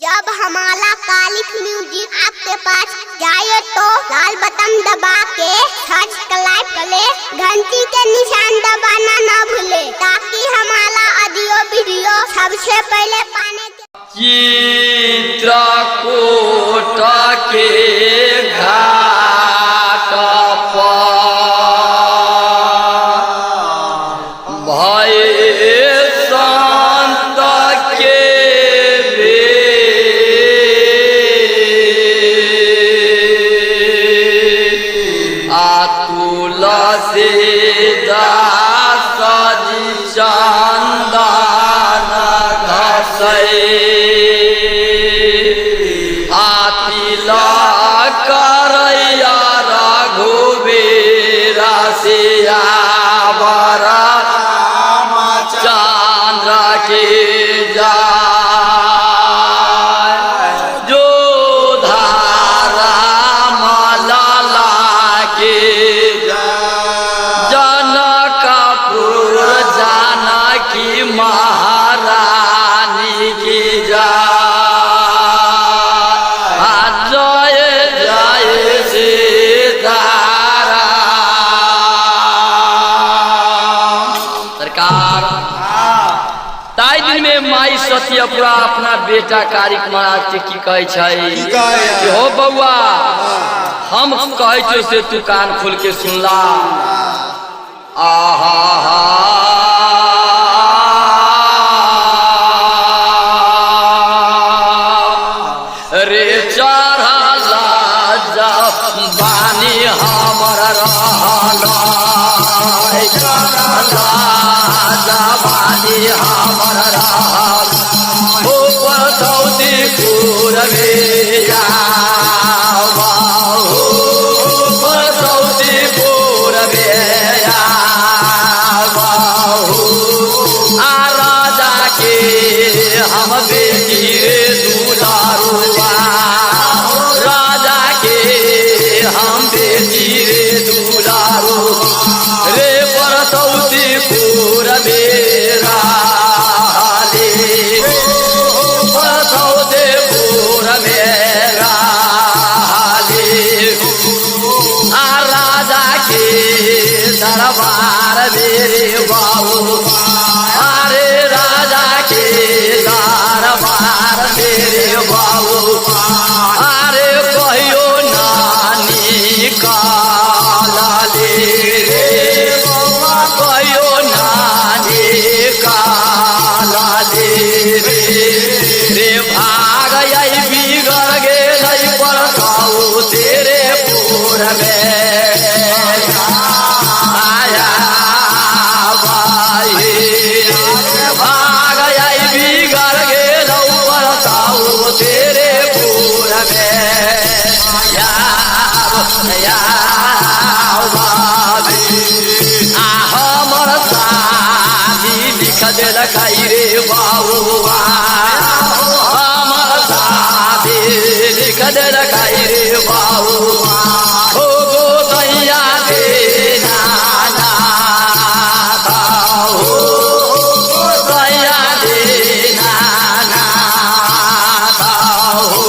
जब हमारा कालिक म्यूजिक आपके पास जाए तो लाल बटन दबा के सब्सक्राइब करें, घंटी के निशान दबाना ना भूले ताकि हमारा ऑडियो वीडियो सबसे पहले पाने के। चित्रकूट के घाट पर भये संत के तुलसी दास जी चंदन घसै करैया रघुवीर सियावर चंद्र के जो धारा मलाला के जनकपुर जानकी महारानी की ताई दिन में माई सत्यपुरा अपना बेटा कारिक महाराज के की कहे कि हो बउआ हम कहे छो से तू कान खोल के सुनला। आहा रे चढ़ला जवानी हमर रहला जवानी हमर रहल ऊपर सऊदी पूरबे ऊपर सऊदी पूरबे आ राजा के हम बेटी रे दुलारुआ राजा के हम बेटी रे दुलारू रे परसौती पूरबे परसौती पूरबे आ राजा के दरबार मेरे बाबू अरे राजा के दरबार मेरे बाबू अरे कहियो नानी काला ले कहियो नानी काला ले रे भाग आई बिगड़ गेलै परसाऊ तेरे पूर में आया भाई भाग आई बिगड़ गेलै परसाऊ तेरे पूर में हमर शादी लिख देल रे बाबुआ हमर शादी लिख देल रे बाबुआ हो गो दैया दे नाना दैया दे नाना हो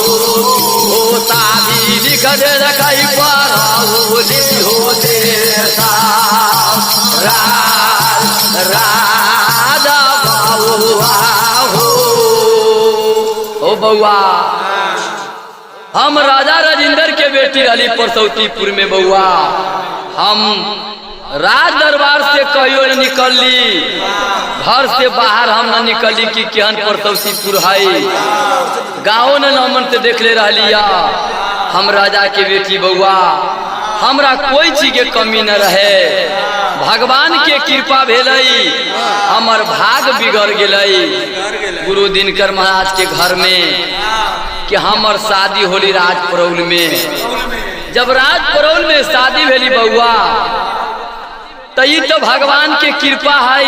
शादी लिख देल पाराउली हो दे राजा बाबुआ हो बउआ हम राजा राजेंद्र के बेटी अली परसौतीपुर में बउआ हम राज दरबार से कहियो न निकलली घर से बाहर हम न निकलली कि केहन परसौतीपुर है गाँव न नमन से देख ले रहिया हम राजा के बेटी बउआ हमरा कोई चीज के कमी न रहे भगवान के कृपा भेलई हमर भाग बिगड़ गेलई गुरु दिनकर महाराज के घर में कि हमर शादी होली राजपरौल में जब राजपरौल में शादी भेली बउआ तई तो भगवान के कृपा है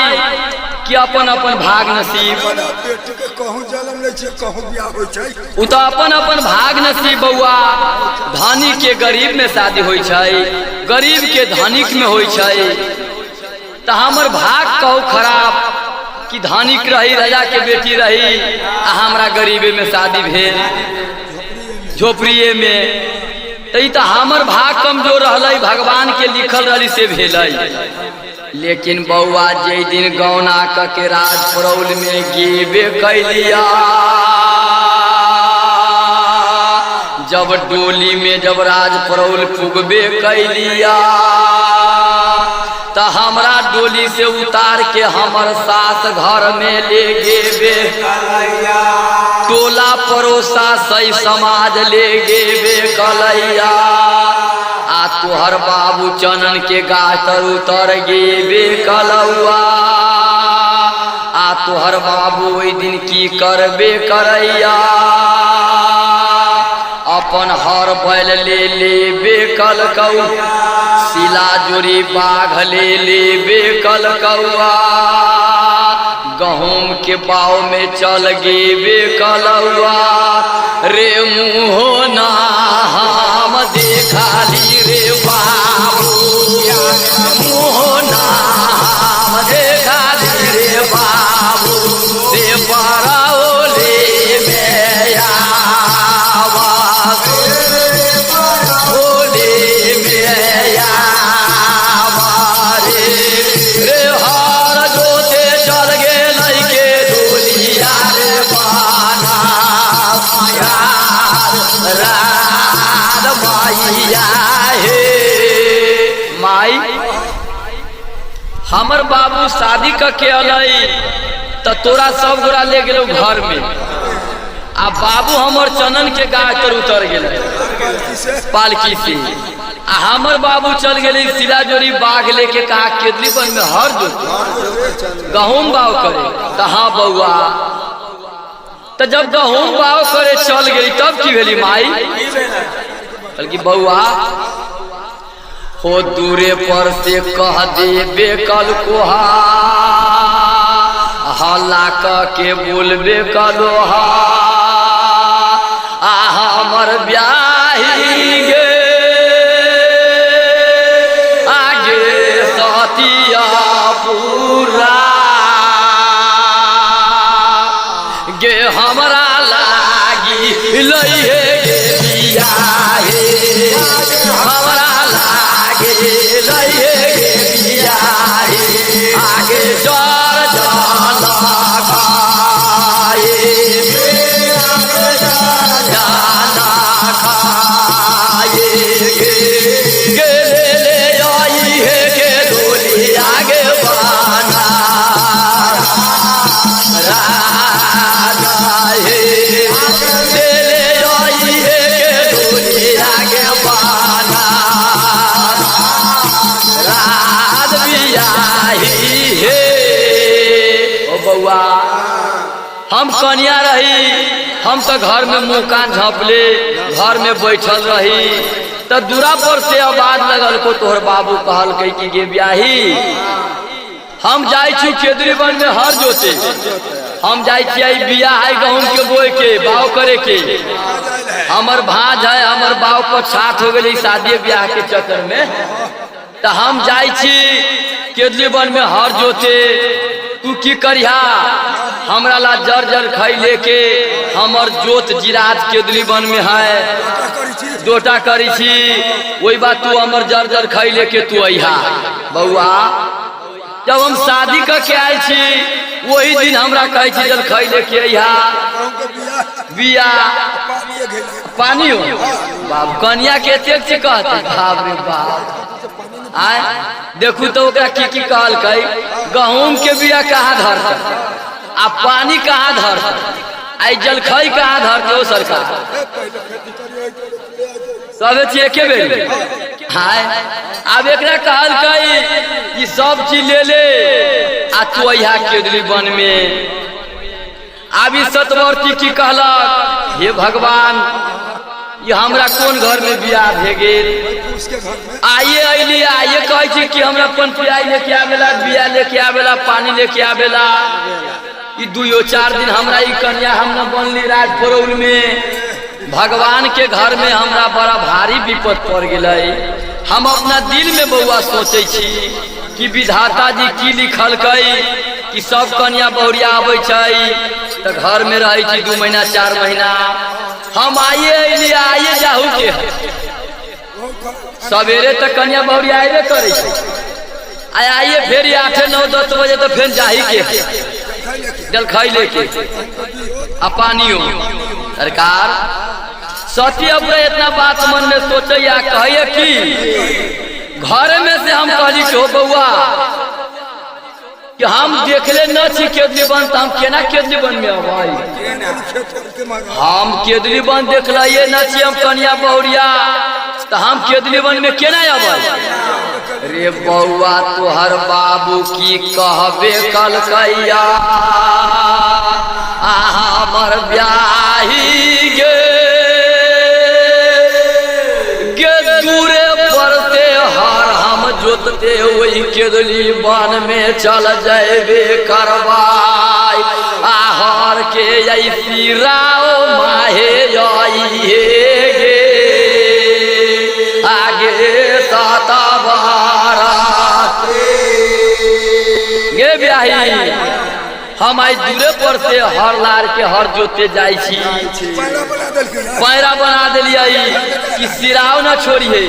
कि अपन अपन भाग नसीब उ तो अपन अपन भाग नसीब बउआ धनी के गरीब में शादी होई छै गरीब के धनिक में होई छै तो हमर भाग कहू खराब कि धनिक रही, राजा के बेटी रही, आ हमरा गरीबे में शादी भेल, झोपड़िए में। तो हमर भाग कमजोर रहलै, भगवान के लिखल रही से भेलै। लेकिन बउआ जे दिन गौना के राजपरौल में गेबे कैलिया, जब डोली में जब राजपरौल पुगबे कैलिया, तो हमरा डोली से उतार के हमर सास घर में ले गेबे, टोला पड़ोसा सही समाज ले गेबे कलैया। आ तोहर बाबू चनन के गाछ तर उतर गेबे कलौआ, आ तोहर बाबू ओइ दिन की करबे करैया, अपन हर बैल ले लेबे कलकौ, सिला जोरी बाघ ले लेबे कलकौआ, गहूम के बाव में चल गेबे कलौआ। रे मुहो ना हम देखाली रे बाबू, मुहो ना हम देखाली रे बाबू, रे बरौले में आवाज, बोले में आवाज रे हर जोते चल गेलै के डोलिया रे बाना रात माइया हे। माई हमर बाबू शादी के अलै तो तोरा सब गोरा ले गेलो घर में, आ बाबू हमर चनन के गाछ तर उतर गेलै पालकी से, आ हमर बाबू चल गेले सिला जोरी बाघ लेके कहा केदली बन में हर जोते गहूम बाव करे। तो हाँ बउआ, तो जब गहूम बाव करे चल गई तब की भेली माई? बल्कि बउआ हो दूरे पर से कह देबे कल कोहा, हल्ला के बोलबे कलोहा, आ हमर ब्याही गे आगे सतिया पूरा गे हमरा लागी लइहे गे बियाहे, हमरा लागे लइहे गे बियाहे, आगे जर जाला खाए जाला खाए गे ले आई है के डोली आगे बाना राजा हे, ले आई है के डोली आगे बाना राज बियाही हे। ओ बउआ हम कन्या रही, हम तो घर में मुँह कान झपले घर में बैठल रही, तो दूरा पर से आवाज लगल को तोहर बाबू कहल कही कि गे ब्याही हम जाई छी केदरी बन में हर जोते, हम जाई छी बिया है गहूम के बोए के बाव करे के, हमर भांज है हमर बाव पर साथ हो गई शादी ब्याह के चक्कर में, तो हम जाई छी केदरी बन में हर जोते। तू की करिहा हमरा ला जर जर खाई लेके, हमर जोत जिरात केदली बन में है दोटा करी छी, वही बात तू हमर जर जर खाई लेके तू अहा। बउआ जब हम शादी करके आए छी वही दिन हमरा कहे छी जल खाई लेके अहा बिया पानी हो। बाप कन्या के एतेक से कहते बाप रे बाप, आय देखू तो ओकरा की कहल कई, गहूम के बिया कहाँ धरता आ पानी कहाँ धरता, आई जलखई कहाँ धरते हो सरकार, सब चीज एके बेर हाय। अब एकरा कहल कई कि सब चीज ले ले आ तू यहाँ केदली बन में। अब इस सतवर्ती की कहलक हे भगवान ये हमरा कौन घर में बियाह भे गेल, आइए अली आइए कहे कि हमरा पनपियाई लेके आवेला, बिया लेके आवेला, पानी लेके आवेला। ई 2-4 दिन हमरा ई कन्या हम न बनली राजपरौल में, भगवान के घर में हमरा बड़ा भारी विपद पड़ गई। हम अपना दिल में बउआ सोचे छी कि विधाता जी की लिखल कई कि सब कन्या बहुरिया आबै तो घर में रही 2 महीना 4 महीना। हम आइए जाहू के सवेरे तक कन्या बहुरिया आइबे करे आइए फिर 8 9 10 बजे तो फिर जाही के जल खाई लेके आ पानियो। सरकार सती अब इतना बात मन में सोचे या कहिए कि घर में से हम कहली कि हो बउआ कि हम देखले न छी केदली बन तो हम केना केदली बन में भाई हम केदली बन देखलिए न छी हम कन्या बहुरिया तो हम केदली बन में केना अबै। रे बउआ तोहर बाबू की कहबे कलकैया हमर ब्याही गे दूरे पड़ते हर हम जोतते वही केदली बन में चल जाबे करवाई आहर के सिराओ माहे गे आगे साता गे ब्याही हम आई दूरे पर से हर लार के हर जोते जाई छी पैरा बना दिलिए कि सिराव न छोड़िए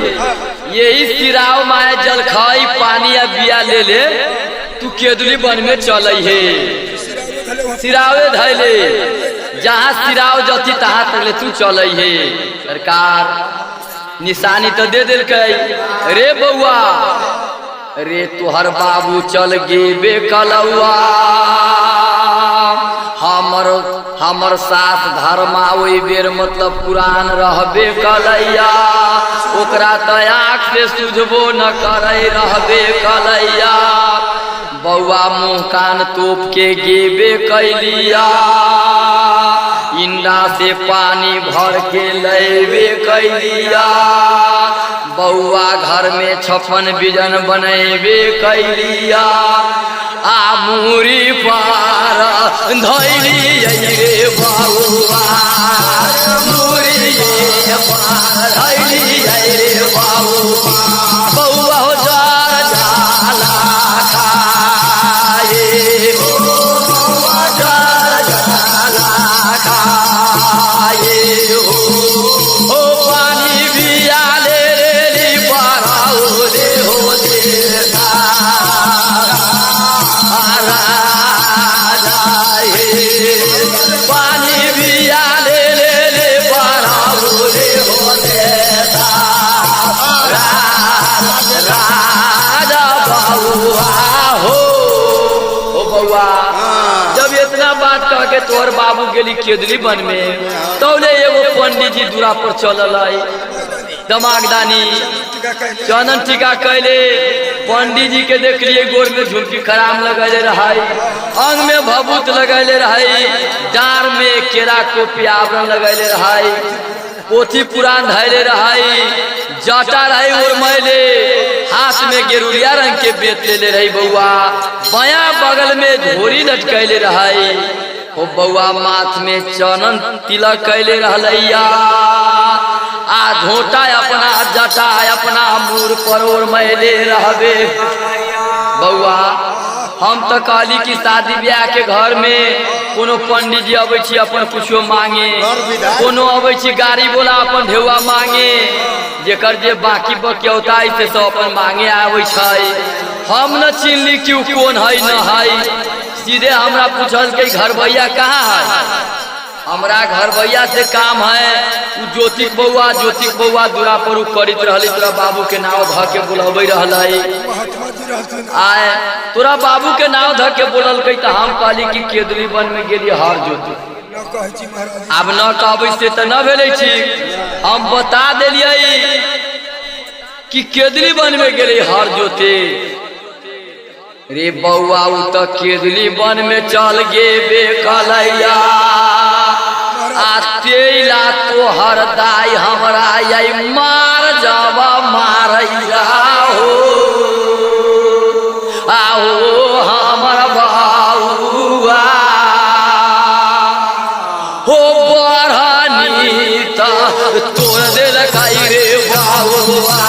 यही सिराव माए जल खाई पानी या बिया ले ले तू केदली बन में चल है सिरावे धैले जहाँ सिराव जती तहाँ तक ले तू चल है। सरकार निशानी तो दे दिल रे बउआ रे तोहर बाबू चल गेबे कलौआ हमर सास धर्मा ओई बेर मतलब पुरान रहबे कलैया ओकरा तो आँख से सुझबो न करे रहबे कलैया। बउआ मुँह कान तोप के गेबे कैलिया इंडा से पानी भर के लेबे कैलिया बउआ घर में 56 बिजन बनेबे कैलिया आ मूरी पार धैली रे बउआ मूरी पार धैली रे बउआ हो जार जाला खाए बउआ जार जाला खाए ओ पानी बिया ले रे बराओ रे हो देता पानी बिया ले बराओ रे हो देता राजा बउआ हो बउआ। जब इतना बात कह के तोहर बाबू गेली केदली बन में तौले एगो पंडित जी दूरा पर चलल दमागदानी चंदन टीका कैले पंडित जी के देखलिए गोर में झुमकी खराम लगैले रहाई अंग में भभूत लगैले रहाई डार में केरा को आवरण लगैले रहाई पोथी पुराण धैले रहाई जटा रही उर्मैले हाथ में गेरुरिया रंग के बेत ले रही बउआ बाया बगल में झोरी लटकैले रहाई हो बउआ माथ में चनन तिलक कैले रहलैया आ धोटा अपना जटा अपना मूर पर उर्मैले रहबे बउआ। हम तो कहली कि शादी ब्याह के घर में कोनो पंडित जी अबै छी अपन कुछो मांगे कोनो अबै छी गाड़ी बोला अपन ढेउआ मांगे जेकर जे बाकी बक्यौता से सब अपन मांगे आबै छै। हम न चिन्हली कि कौन है न है सीधे हमरा पूछल के घर भैया कहाँ है हमरा घर भैया से काम है ज्योतिक बउआ दूरा पर करित रहली तोरा बाबू के नाव ध के बुलबै रहलै आए तोरा बाबू के नाव ध के बोललकै तो हम कहली कि केदली बन में गेली हर जोती अब न कहबै से तो न भेलै ठीक हम बता देलियै कि केदली बन में गेली हर जोते। रे बउआ उ तो केदली बन में चल गेबे कलैया आ तेला तोहर दाई हमरा आई मार जावा मारैया हो आओ हमर बाबुआ हो बरहनी त तोड़ देल खाई रे बाबुआ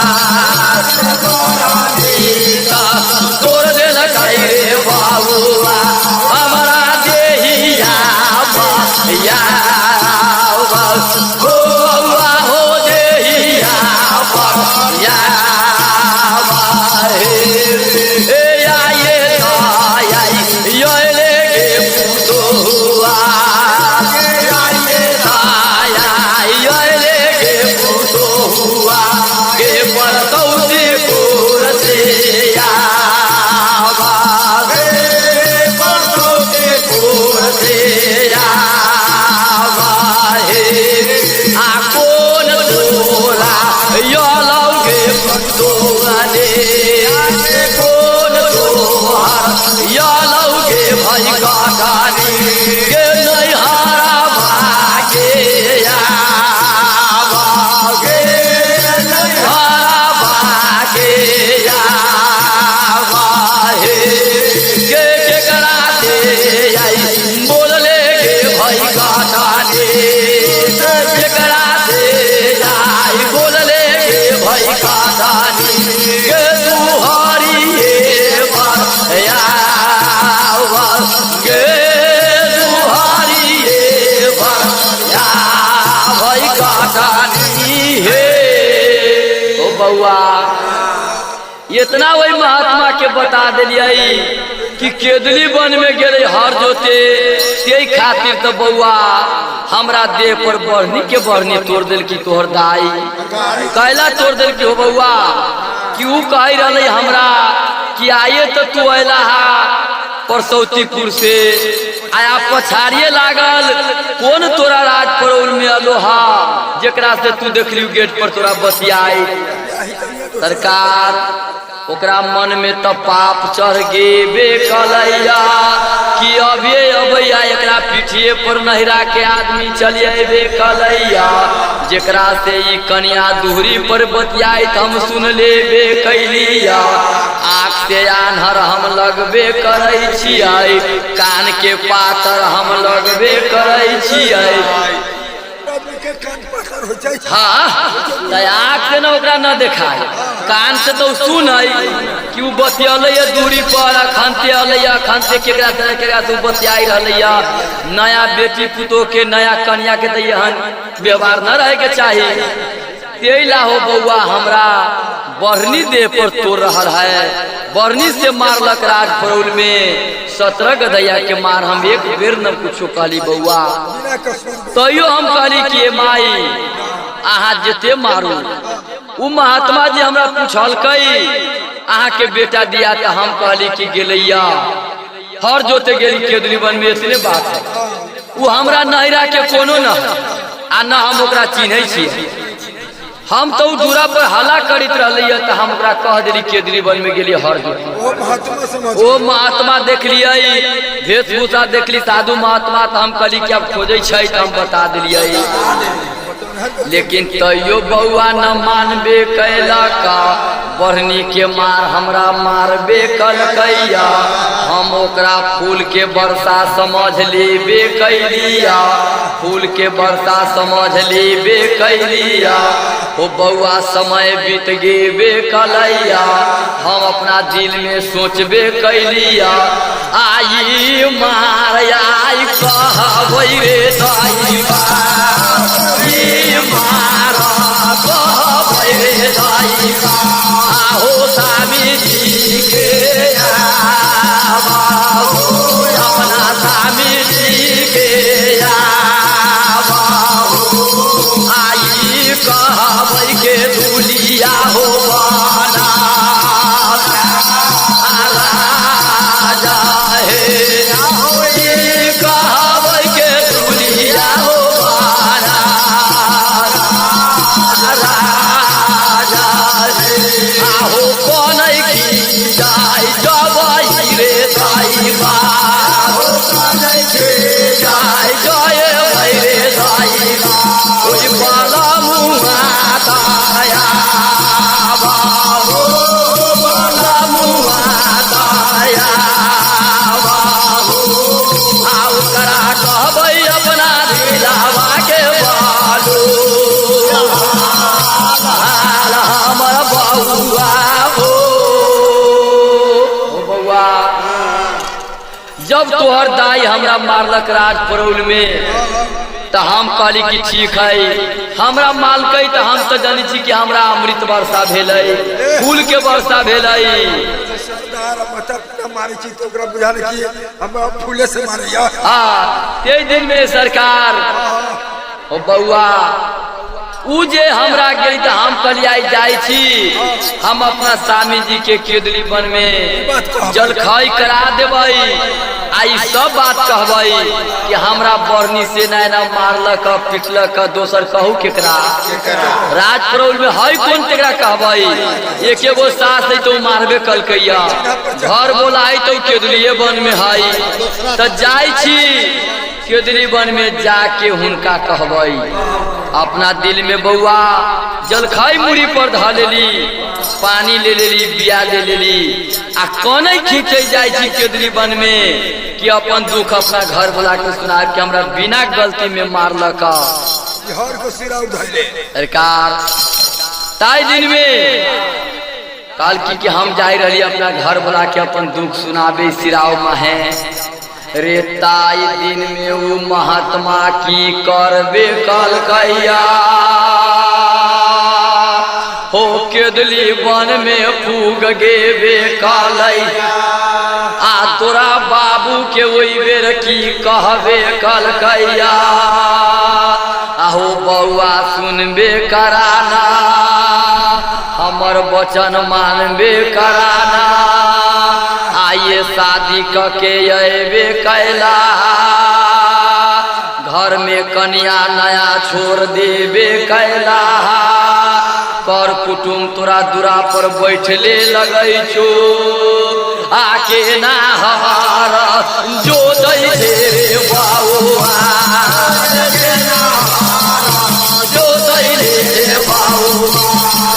तोड़ देल खाई रे बाबुआ कितना वही महात्मा के बता दिलिए कि केदली वन में गेले हर जोते ते खातिर तो बउआ हमरा देह पर बढ़नी तोड़ दिल की तोहर दाई कैला तोड़ दिल की हो बउआ कि ऊ कह रही हमरा कि आइए तो तू अला हा परसौतीपुर से आया पछाड़िए लागल कौन तोरा राज पड़ोल में अलोहा जेकरा से तू देख लियो गेट पर तोरा बतियाई सरकार ओकरा मन में तो पाप चढ़ गेबे कलैया कि अबे अबैया एकरा पीठिए पर नहिरा के आदमी चलिए कलैया जेकरा से ई कन्या दूरी पर बतियाई हम सुन लेबे कैलिया आँख से आन्हर हम लगबे करे छियै कान के पातर हम लगबे करे छियै हाँ आँख से न ओकरा न देखाय कान से तो सुन कि उ बतियले दूरी पर अखन से केकरा से बतियाई रहलैया नया बेटी पुतोह के नया कन्या के दहन व्यवहार न रहे के चाहिए तेला हो बउआ हमरा बढ़नी देह पर तोड़ रहा है बढ़नी से मारलक राज पड़ोल में 17 गदैया के मार हम एक बेर न कुछो कहली बउआ तैयो हम कहली कि माई अहाँ जेते मारू उ महात्मा जी हमरा पूछल अहाँ के बेटा दिया तो हम कहली कि गेलैया हर जोते गेली केदली वन में इतने बात है उ हमरा नहिरा के कोनो न आ न हम ओकरा चिन्है छी हम तो दूरा पर हला करित रहलिए तो हम ओकरा कह देली केदली वन में गेली हर जोते ओ महात्मा देख लिये वेशभूषा देखली साधु महात्मा तो हम कहली कि अब खोजे छै तो हम बता दिलिये लेकिन तैयो बउआ न मानबे कैलक बढ़नी के मार हमरा मारबे कलकैया हम ओकरा फूल के वर्षा समझ लेबे कैलिया फूल के वर्षा समझ लेबे कैलिया ओ बउआ समय बीत गेबे कलैया हम अपना दिल में सोचबे कैलिया आई मार आई कहबै रे दाईबा मारा कहबै रे दाईबा आहो स्वामी जी के अपना स्वामी जी के आई कहबै के दुलिया हो बना राजा हे कहबै के दुलिया हो आहो कौन की जाय जबै रे दाईबा जाय जय रे दाईबा ओइ बाला मुआ दाया बाबू बाला मुआ दाया बाबू आउ करा कहबै अपना दिलावा के बालू हमर बउआ हो बउआ जब तोहर दाई हमरा मारलक राज पड़ोल में तो हम कहली कि ठीक है हमरा मालकै तो हम तो जानी छी कि हमरा अमृत वर्षा भेलै फूल के वर्षा भेलै हाँ ते दिन में सरकार ओ बउआ उ जे हमरा गेली तो हम कहलिए जाय छी हम अपना स्वामी जी के केदली वन में जलखै करा देबै आई सब बात कहबै कि हमरा बढ़नी से नैना मारलक पिटलक दोसर कहू केकरा राज पड़ोल में है कौन तेकरा कहबै एक एगो सास है तो मारबे कलकैया घर बोला है तो केदलिए वन में है तो जाय छी केदली वन में जाके हुनका कहबै अपना दिल में बउआ जलखै मुड़ी पर ध लेली पानी ले लेली बिया ले लेली आ कने खींचे जाय छी केदली वन में कि अपन दुख अपना घर बुला के सुना कि हमरा बिना गलती में मारलक सरकार ताई दिन में काल की हम जाय रही अपना घर बुला के अपन दुख सुनाबे सिराव माहे रे ताई दिन में वो महात्मा की करबे कलकैया हो केदली वन में फूग गेबे कालै आ तोरा बाबू के ओई बेर की कहबे कलकैया आहो बउआ सुनबे कराना हमर वचन मानबे कराना आइए शादी कके अबे कैला घर में कन्या नया छोड़ देबे कैला कर कुटुम तोरा दूरा पर बैठले लगै छो आके ना हार जो दै दे रे बाबुआ जो दै दे रे बाबुआ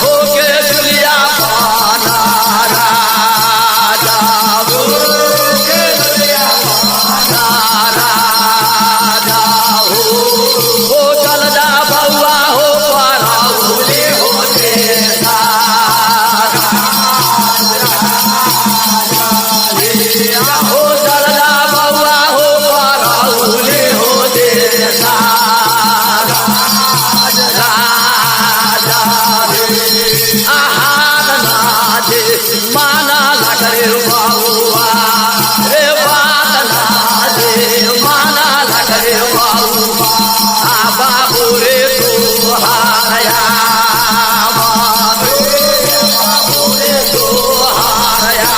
हो के दुलिया पाना राजा हो के दुलिया पाना राजा हो चल जा बउआ हो पराउले हो देसा हो चल जा बउआ हो पराउले हो देसा आहार नाजे माना लगरे बाबुआ रे बात नाजे माना लगरे बाबुआ आ बाबू रे तोहारया बाबू रे तोहारया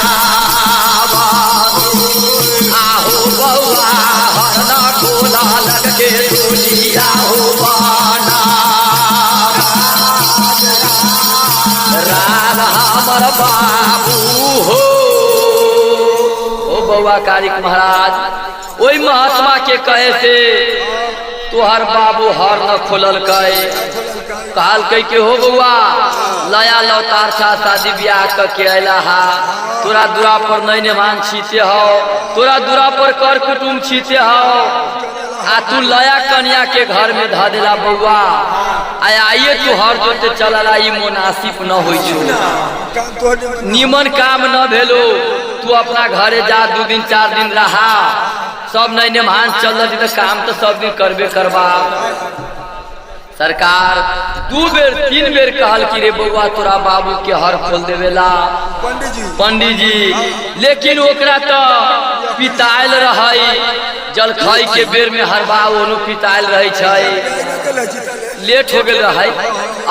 आहो बउआ हरना कोला लग के दुनिया हो बाना राम हमर बाबू हो ओ बउआ कारिक महाराज ओई महात्मा के कहे से तोहर बाबू हर न खोलल कहल कह के हो बउआ लया लौतार सा शादी ब्याह के अला हा तोरा दूरा पर नई नेमान छीते हो तोरा दूरा पर कर कुटुम छीते हो आ तू लया कन्या के घर में ध देला बउआ आइए तू हर जोते चलला ई मुनासिब न होइ छो निमन काम न भेलो तू अपना घरे जा 2 दिन 4 दिन रहा सब नई नेमान चल रही तो काम तो सब दिन करबे करबा सरकार 2 बेर 3 बेर कहल कि रे बउआ तोरा बाबू के हर खोल देवेला पंडित जी लेकिन ओकरा तो पितायल रहै जलखई के बेर में हर बाबू ओनो पितायल रहै छै लेट हो गेल रहे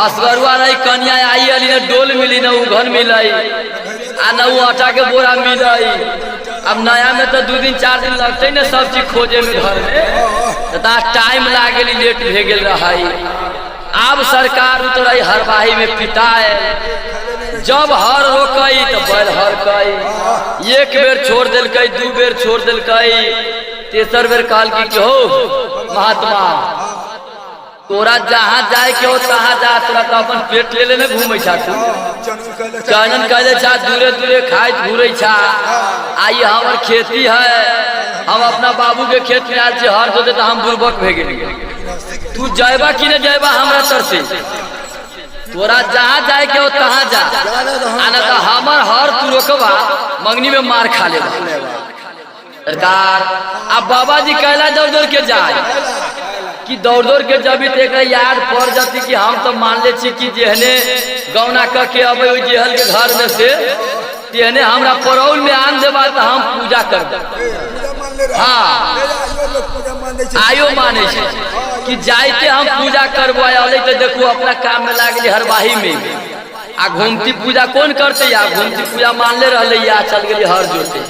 असगरुआ रही कन्या आई अली न डोल मिली न उघन मिलाई आ न उ आटा के बोरा मिलाई अब नया में तो 2 दिन 4 दिन लगते न सब चीज खोजे में घर में तो टाइम लागे लेट भे गेल रही अब सरकार उतरई हरवाही में पिताए जब हर रोकई तो बैल हर कई 1 बेर छोड़ दिलकई 2 बेर छोड़ दिलकई 3 बेर कहल कि हो महात्मा तोरा जहाँ जाए के हो तहाँ जा तोरा तो अपन पेट ले लेने घूमे छा तू चनन कहले छा दूरे दूरे खाए घूरे छा आई हमार खेती है हम अपना बाबू के खेत में आज हर दो तो हम बुर्बक भे गेली तू जाएबा कि न जाएबा हमरा तर से तोरा जहाँ जाए के हो तहाँ जा आना तो हमार हर तू रोकबा मंगनी में मार खा लेबा सरकार अब बाबा जी कहला दौड़ दौड़ के जाए कि दौड़ दौड़ के जब एक याद पड़ जाती कि हम तो मान ले छी कि जेहने गौना के अबे जेहल के घर में से तेहने हमरा परौल में आन देबा तो हम पूजा करब हाँ आयो माने छे कि जाइते हम पूजा करबो अले तो देखो अपना काम में लागली हरवाही में आ घूमती पूजा कौन करते या घूमती पूजा मान ले रहले या चल गेली हर जोते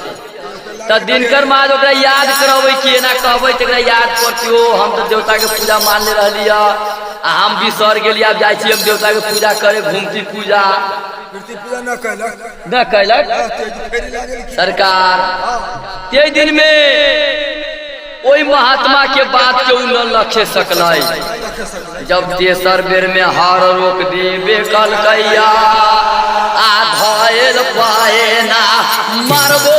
तो दिनकर माज ओकरा याद करबै कि एना कहबै तकरा याद करतियो हम तो देवता के पूजा मान ले रहली आ हम बिसर गेली अब जाइ छी हम देवता के पूजा करे घूमती पूजा न कैलक सरकार ते दिन में ओई महात्मा के बात के न लखे सकलै जब 3 बेर में हार रोक देबे कलकैया आ धयल पाए ना मारबो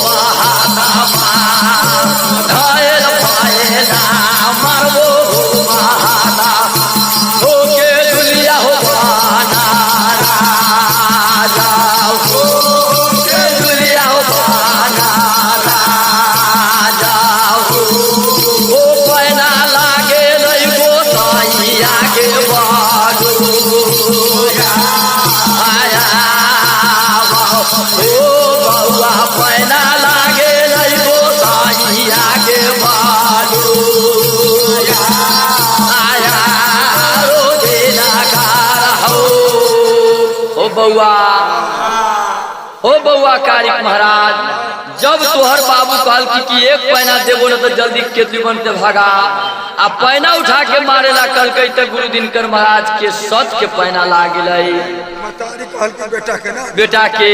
महात्मा धयल पाए ना मारबो महात्मा हो के दुलिया हो बाना राजा हो के दुलिया हो बाना राजा हो पैना लागे नहीं गोसाइया के बाडू बउआ हो बउआ कारिक महाराज जब तोहर बाबू कहल कि एक पैना देबो न तो जल्दी केतली बन से भागा आ पैना उठा के मारेला कल कई तो गुरु दिनकर महाराज के सत के पैना लाग बेटा के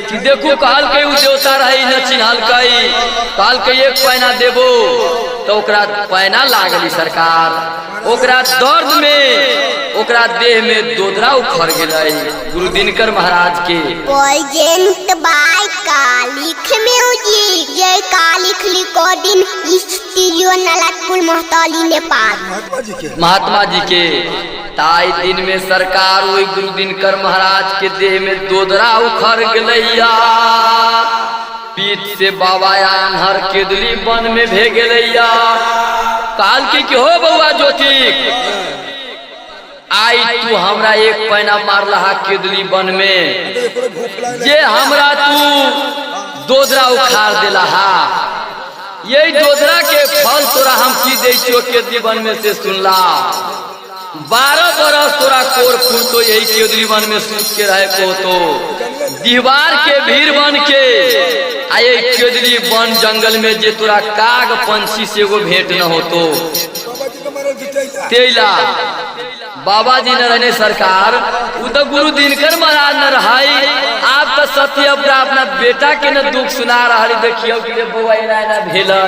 कि देखू कहल के उ देवता रही न चिन्हल कई कहल के एक पैना देबो तो ओकरा पैना लागली सरकार ओकरा दर्द में ओकरा देह में दोदरा उखड़ गेलै गुरु दिनकर महाराज के प्रेजेंट बाय कालिक म्यूजिक जय कालिक रिकॉर्डिंग स्टूडियो नलतपुर मोहतौली नेपाल महात्मा जी के ताई दिन में सरकार वही गुरु दिनकर महाराज के देह में दोदरा उखड़ गेलैया पीठ से बाबा आन्हर केदली वन में भे गेलैया काल की हो बउआ ज्योति आई तू हमरा एक पैना मार लहा केदली वन में जे हमरा तू दोदरा उखाड़ देला हा यही दोदरा के फल तोरा हम की दे केदली वन में से सुनला 12 बरस तोरा कोर फूल तो यही केदली वन में सूत के रहे को तो दीवार के भीड़ बन के आये केदली वन जंगल में जे तोरा काग पंछी से वो भेंट न हो तो तेला बाबा जी न रहने सरकार उ तो गुरु दिनकर महाराज न रहाई आप तो सत्य अपना बेटा के न दुख सुना रहा देखियो कि बउआ एना भेलै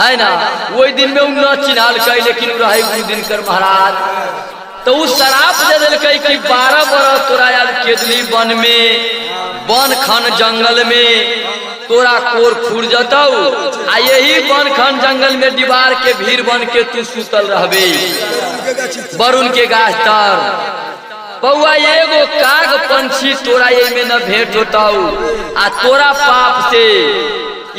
है ना वही दिन में उ न चिन्हल कई लेकिन उ रहे गुरु दिनकर महाराज तो उ शराप दे दिल कि 12 बरस तोरा यार केदली वन में वन खन जंगल में तोरा कोर फूट जतौ आ यही वन खन जंगल में दीवार के भीड़ बन के तू सुतल रहबे वरुण के गाछ तर बउआ एगो काग पंछी तोरा ये में न भेंट होतौ आ तोरा पाप से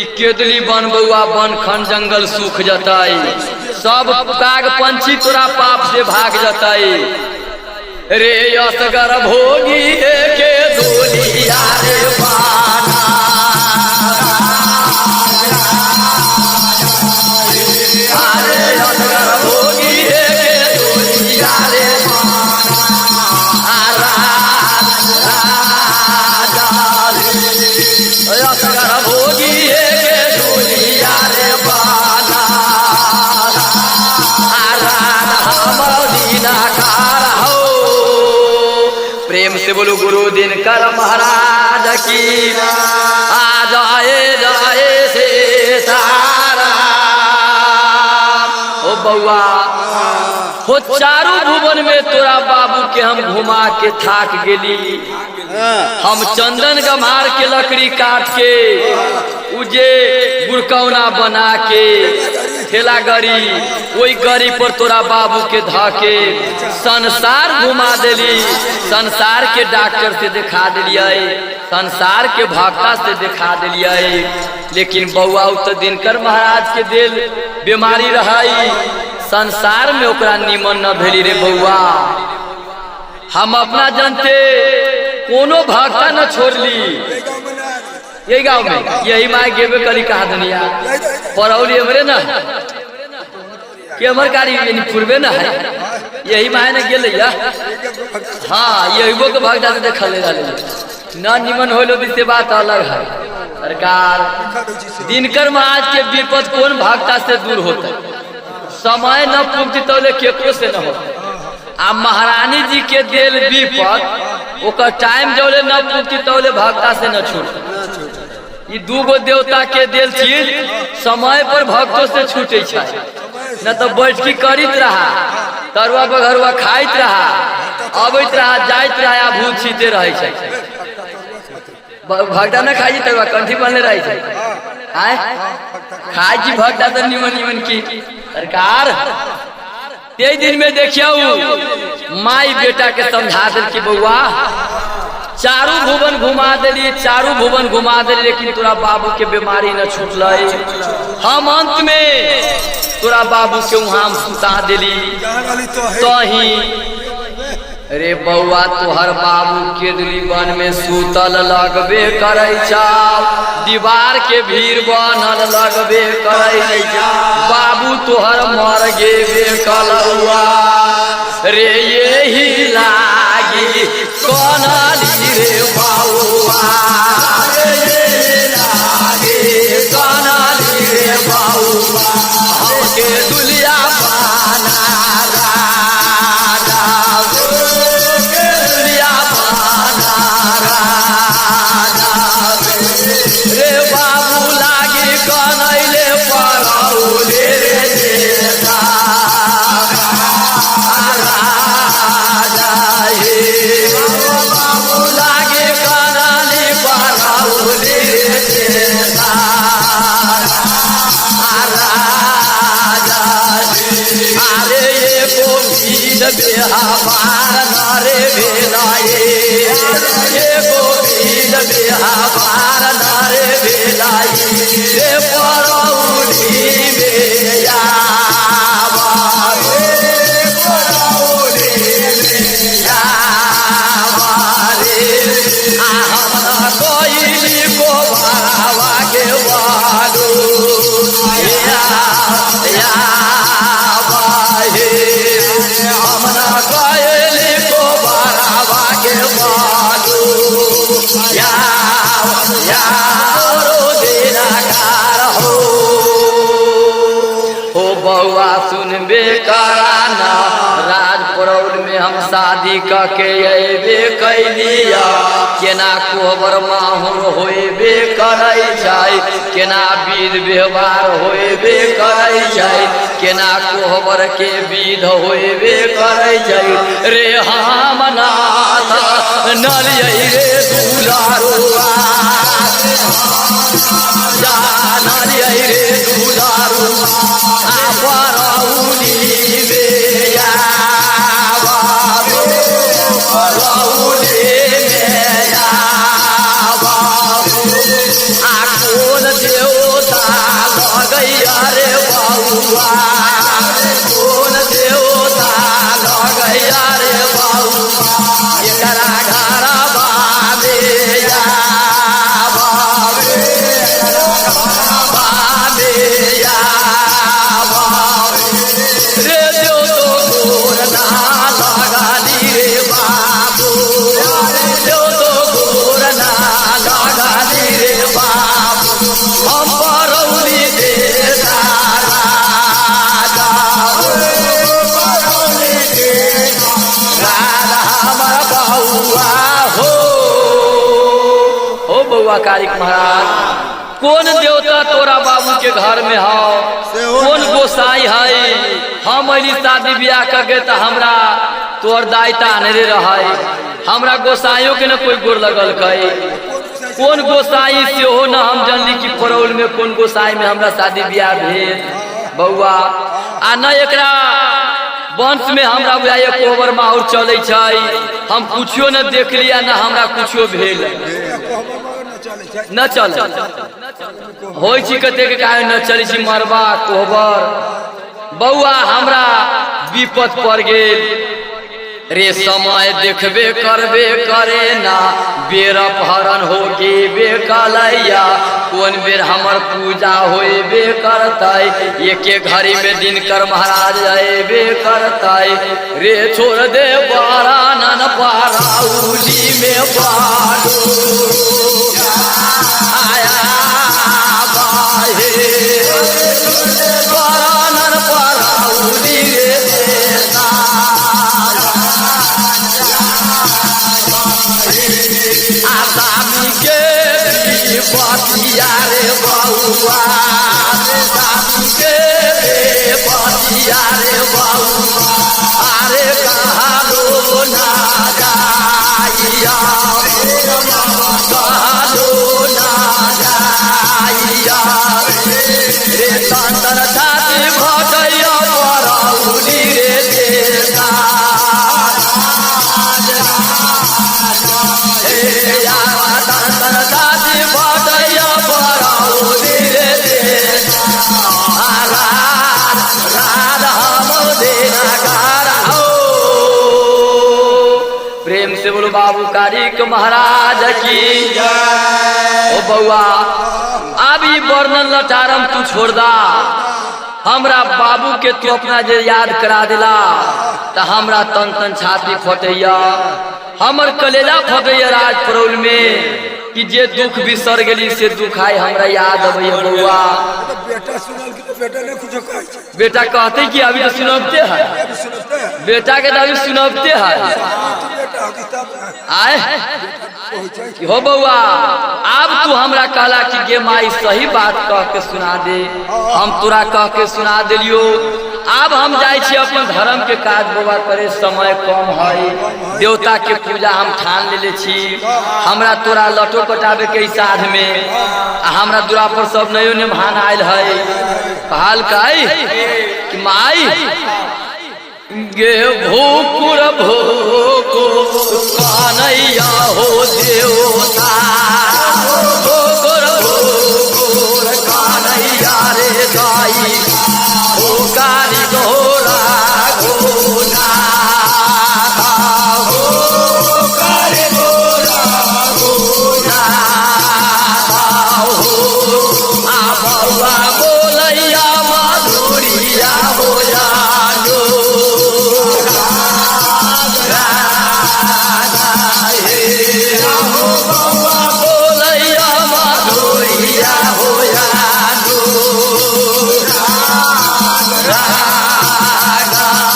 ई केदली वन बउआ वन खन जंगल सूख जतई सब काग पंछी तोरा पाप से भाग जतई रे असगर भोगी के धोलिया रे बाना अरे असगर भोगी के धोलिया रे बाना असगर भोगी के धोलिया रे बाना प्रेम से बोलो गुरु दिनकर महाराज की आ जाए जाए से सारा ओ बउआ हो चारू भुवन में तोरा बाबू के हम घुमा के थाक गेली हम चंदन गमार के लकड़ी काट के उजे गुरकौना बना के ठेला गड़ी वही गड़ी पर तोरा बाबू के धके संसार घुमा देली संसार के डॉक्टर से दिखा दिलिये संसार के भक्ता से दिखा दिलिये लेकिन बउआ तो दिनकर महाराज के दिल बीमारी रही संसार में ओकरा निमन न भेली रे बउआ हम अपना जनते कोनो भक्ता न छोड़ली यही गाँव में यही माय गेबे करी कहा दुनिया पढ़ौली हमरे न कि हमर कारी पूर्वे न है यही माय ने गेल हाँ यही वो के भक्ता से देखल न निमन होलो से बात अलग है सरकार दिनकर महाराज के विपद कौन भक्ता से दूर होता समय न पूछती तौले केकरो से न हो आ महारानी जी के दिल विपद ओकर टाइम जौले न पूछती तौले भक्ता से न छूट ई दूगो देवता के दिल चीज समय पर भक्तों से छूटे छै न तो बैठकी करित रहा तरुआ बघरुआ खाइत रहा अबैत रहा जाइत रहा भूत छीते रहे छै भक्ता न खाई तरुआ कंठी बनले रहे छै आय खाई जी भक्ता तो निमन निमन की सरकार तेई दिन में देखियो माई बेटा के समझा दिल की बउआ चारू भुवन घुमा दिली चारू भुवन घुमा दिली लेकिन तोरा बाबू के बीमारी न छूटल हम अंत में तोरा बाबू के वहां सुता दिली तही अरे बउआ तोहर बाबू केदली वन में सूतल लगबे करे दीवार के भीड़ बनल लगबे करे बाबू तोहर मर गेबे कलुआ रे यही लागी कनली बीन बेहाबार नारे भेलाए एगो बीन बेहाबार नारे भेलाए रे परौली में आवा रे परौली में आवा रे हमरा कोइली को बाबा के बालू हमरा कोइली को बाबा के बालू रो दिनकार हो बउआ सुनबे कराना राज परौल में हम शादी करके अबे कैलिया केना कोहबर माहुर होबे करै छै केना विध व्यवहार होबे करै छै केना कोहबर के विध होबे करै छै रे हम नाथ नलियै रे दुलारुआ जानलियै रे दुलारुआ परौली में आवा परौली में आवा कोन देवता लगैया रे बउआ कोन देवता लगैया रे बउआ एकरा घरवा में आवा रे देव तो गोर ना लगाली रे बाबू देव तो गोर ना लगाली रे बाबू हम परौली दे राजा परौली दे राजा हमर बउआ हो बउआ कारिक महाराज कौन देवता तोरा बाबू के घर में हो कौन गोसाई है हम अली शादी ब्याह करके तो हमरा तोर दायता नहीं रहे हमरा गोसाइयों के न कोई गोर लगल कई कौन गोसाई से हो न हम जानली कि परौल में कौन गोसाई में हमरा शादी ब्याह भेल बउआ आ न एकरा वंश में हमरा बुझाइए कोहबर माहौर चले हम कुछो न देख लिया न हमरा कुछो भेल न चल होई छी कते के काहे न चली छी मरबा कोहबर बउआ हमरा विपत पड़ गेल रे समय देखबे करबे करे ना बेर अपहरण हो गेबे कलैया कौन बेर हमर पूजा होबे करतै एके घड़ी में दिनकर महाराज अबे करतै रे छोड़ दे बारा नन परौली में बालू आया बाहे बारा नन परौली रे आसामी के बतिया रे बउआ आसामी के बतिया रे बउआ अरे कहालो ना जाइया कहालो ना जाइया रे तंतर छाती भटैया परौली रे देता प्रेम से बोलो बाबू कारिक महाराज की ओ बउआ अब ई वर्णन लटारम तू छोड़ दा हमरा बाबू के तू अपना जे याद करा दिला त हमरा तन तन छाती फटैया हमर कलेजा फटैया राज परौल में कि जे दुख बिसर गेली से दुख आई हमरा याद अबैया बउआ बेटा सुनल कि तो बेटा ने कुछ कहै छै बेटा कहते कि अभी तो सुनबते है बेटा के तो अभी सुनबते है आए हो बउआ अब तू हमरा कहला कि गे माई सही बात कह के सुना दे हम तोरा कह के सुना दिलियो अब हम जाय छी अपन धर्म के काज बउआ करे समय कम है देवता के पूजा हम ठान लेले छी हमरा तोरा लटो कटावे के साध में हमरा दूरा पर सब नयो निभान आयल है कहल कई कि माई गे भूपुर भोको कानैया हो देवता भोकुर भोकुर कानैया रे दाई ओ काली गोरा गोना हो काली गोरा गोना हो आ बउआ बोलैया माधुरिया हो जानो बोलैया माधुरिया हो जानो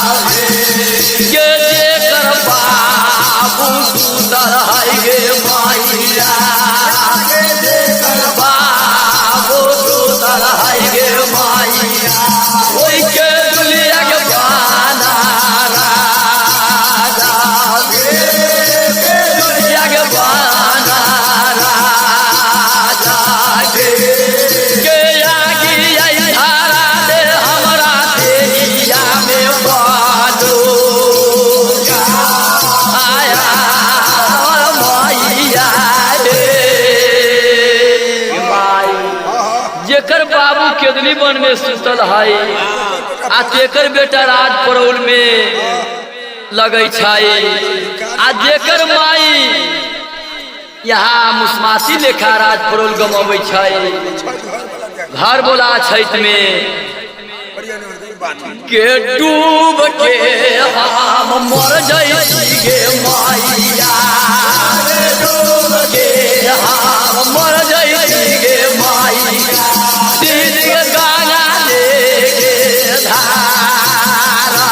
ये जेकर बाबू सुंदर है गे माइया जेकर बाबू सुंदर है गे माइया ओई के दुनिया के बाना राजा के दुनिया के बाना राजा के आगी आई धारा दे हमरा देहिया में बालो आया माइया रे माई जेकर बाबू केदली वन में सुतल है आ तेकर बेटा राज परौल में लगै छै आ जेकर माई यहाँ मुस्माती लेखा राज परौल गमबै छै घर बोला छैत में के डूब के हम मर जैसी गे माइया डूब के हम मर जैसी गे माइया दिन के गाना लेके धारा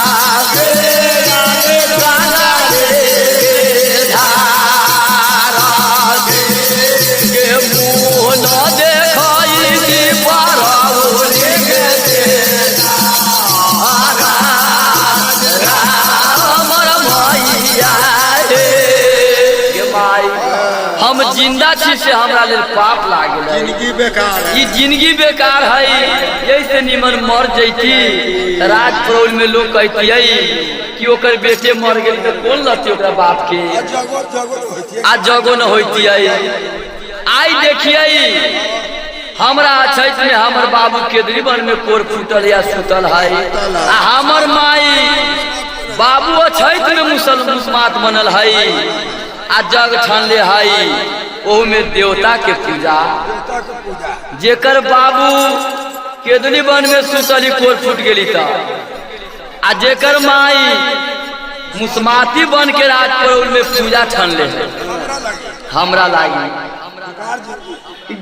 गाना लेके धारा के मुँह न देखाई दी पारौली के हम जिंदा छी से हमरा लेल पाप लागल जिंदगी बेकार है। ये जिंदगी बेकार है यही से निमन मर जैती राज परौल में लोग कहतियै कि ओकर बेटे मर गेल तो कौन लती ओकरा बाप के आज जगो न होतियै आई देखियै हमरा छैत में हमर बाबू केदली वन में कोर फूटल या सुतल है आ हमर माई बाबू छैत में मुसलमात बनल है आ जग ठानले है ओहू में देवता के पूजा जेकर बाबू केदली वन में सुतली कोर फूट गेली त आ जेकर माई मुसमाती बन के राज परौल में पूजा ठानले है हमरा लागी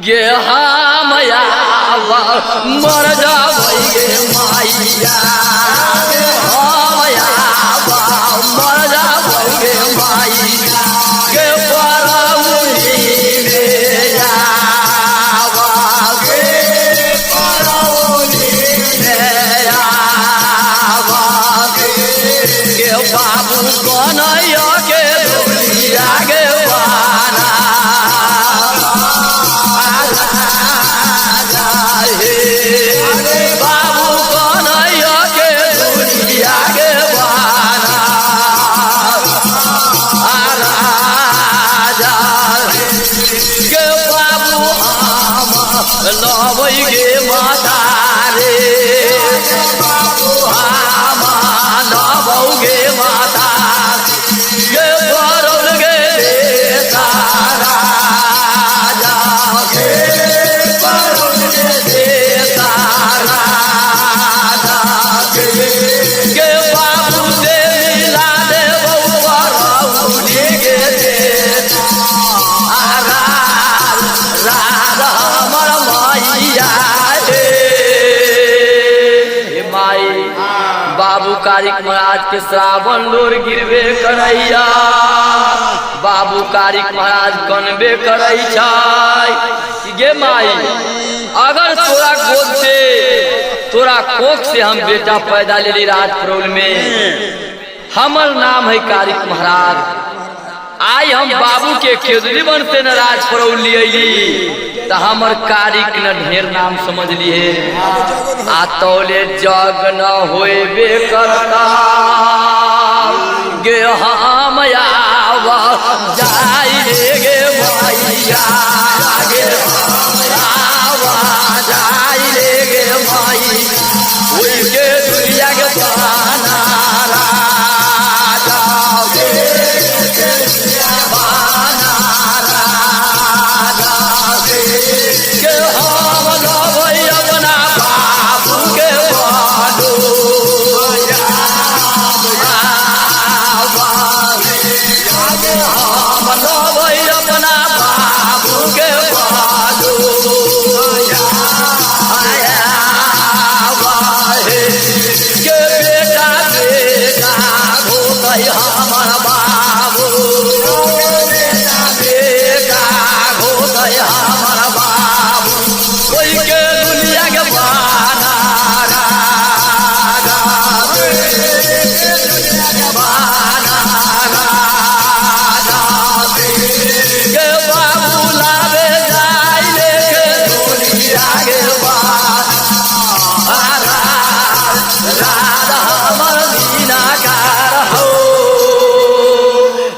गे हमया मर जाबै गे माइया हमया मर जाबै गे माइया के परौली में जावा गे परौली में जावा गे बाबू कन्हैया के दुनिया गे बाना बाबू कन्हैया के दुनिया गे बाना राजा गे बाबू हम लबै गे माता रे बाबू हम लबौ गे माता गे परौल गे सारा गे परौल गे सारा गे बाबू से मिला देबौ परौली गे हमर माइया रे माई बाबू कारिक महाराज के श्रावण लोर गिरबे करैया बाबू कारिक महाराज कनबे करै छै गे माई अगर तोरा गोद से तोरा कोख से हम बेटा पैदा लेली राज परौल में हमर नाम है कारिक महाराज आई हम बाबू के केदली वन से न राज परौल लियली तो हमर कारिक न ढेर नाम समझ लिए आ तौले जग न होबे करता आगे आवाज आई रे गे माई कोई के दुनिया के बाना राजा गे बाना राजा गे के हम लवै अपना बाबू के बालो हम लवै अपना बाबू के बालो के बेटा बेटा हो गई हमर बाबू बेटा हो गई हमर बाबू कोई के दुनिया के बाना राजा बाना राजा के बाबू लावे जाई लेके दुनिया के बाना राधा हमर दीनाकार हो।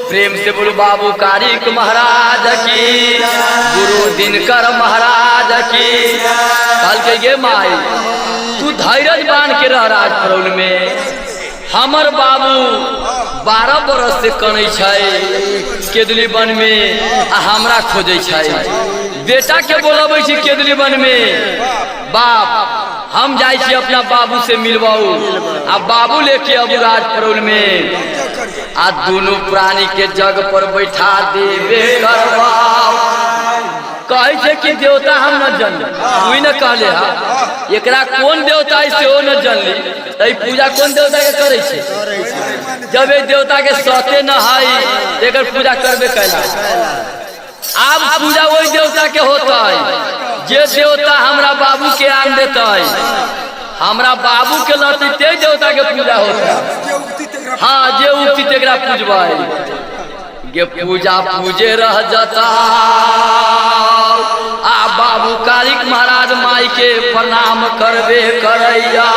प्रेम से बोलो बाबू कारिक महाराज की गुरु दिनकर महाराज की। कल के गे माई तू धैर्य बांध के रह राज परौल में। हमर बाबू 12 बरस से कनै छै केदली वन में आ हमरा खोजे छै। बेटा के बोलबै छी केदली वन में बाप हम जाई छी अपना बाबू से मिलवाऊ आ बाबू लेके अब राज परौल में आ दोनों प्राणी के जग पर बैठा देवे करवाओ। कहे छे कि देवता हम न जानली तू न कहले हा एकरा कौन देवता है से ओ न जानली तई पूजा कौन देवता के करे छे। जब ए देवता के सते न है एकर पूजा करबे कैला। अब पूजा वही देवता के होता है जे देवता हमरा बाबू के आन देता है। हमरा बाबू के लती ते देवता के पूजा होता है। हाँ जे उक्ति तेकरा पूजबा गे पूजा पूजे रह जाता। आ बाबू कारिक महाराज माई के प्रणाम करबे करैया।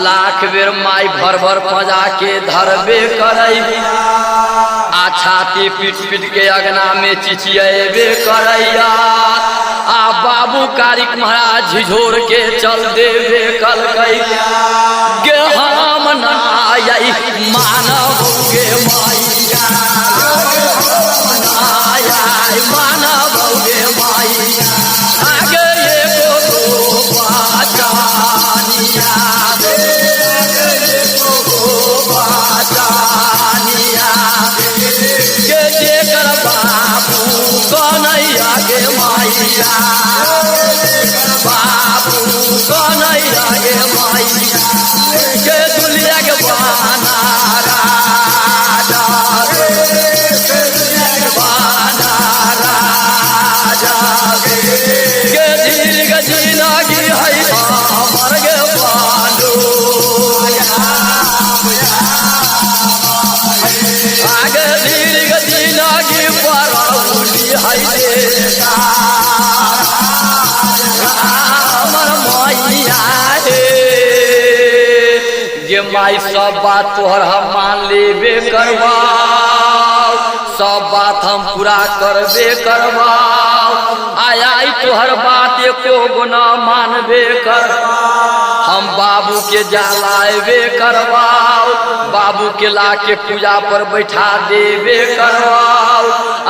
लाख बेर माई भर भर पजा के धरबे करैया। आ छाती पीट पीट के अगना में चिचियेबे करैया। आ बाबू कारिक महाराज झिझोर के चल देवे कल कैया। गे हम ना आई मानव गे मैया मानव गे मैया आगे एको बाचानिया के जेकर बाबू कन्हैया गे मैया बाबू कन्हैया गे मैया के दुनिया के बाना राजा बाना राजा के दीर्घ जिंदगी है हमर गे बालो आगे दीर्घ जिंदगी परौली है हमर मैया गे माई सब बात तोहर हम मान लेबे करवाओ। सब बात हम पूरा करबे करवाओ। आई तोहर बात एको गुना मानबे कर। हम बाबू के जलाएबे करवाओ। बाबू के ला के पूजा पर बैठा देबे करवाओ।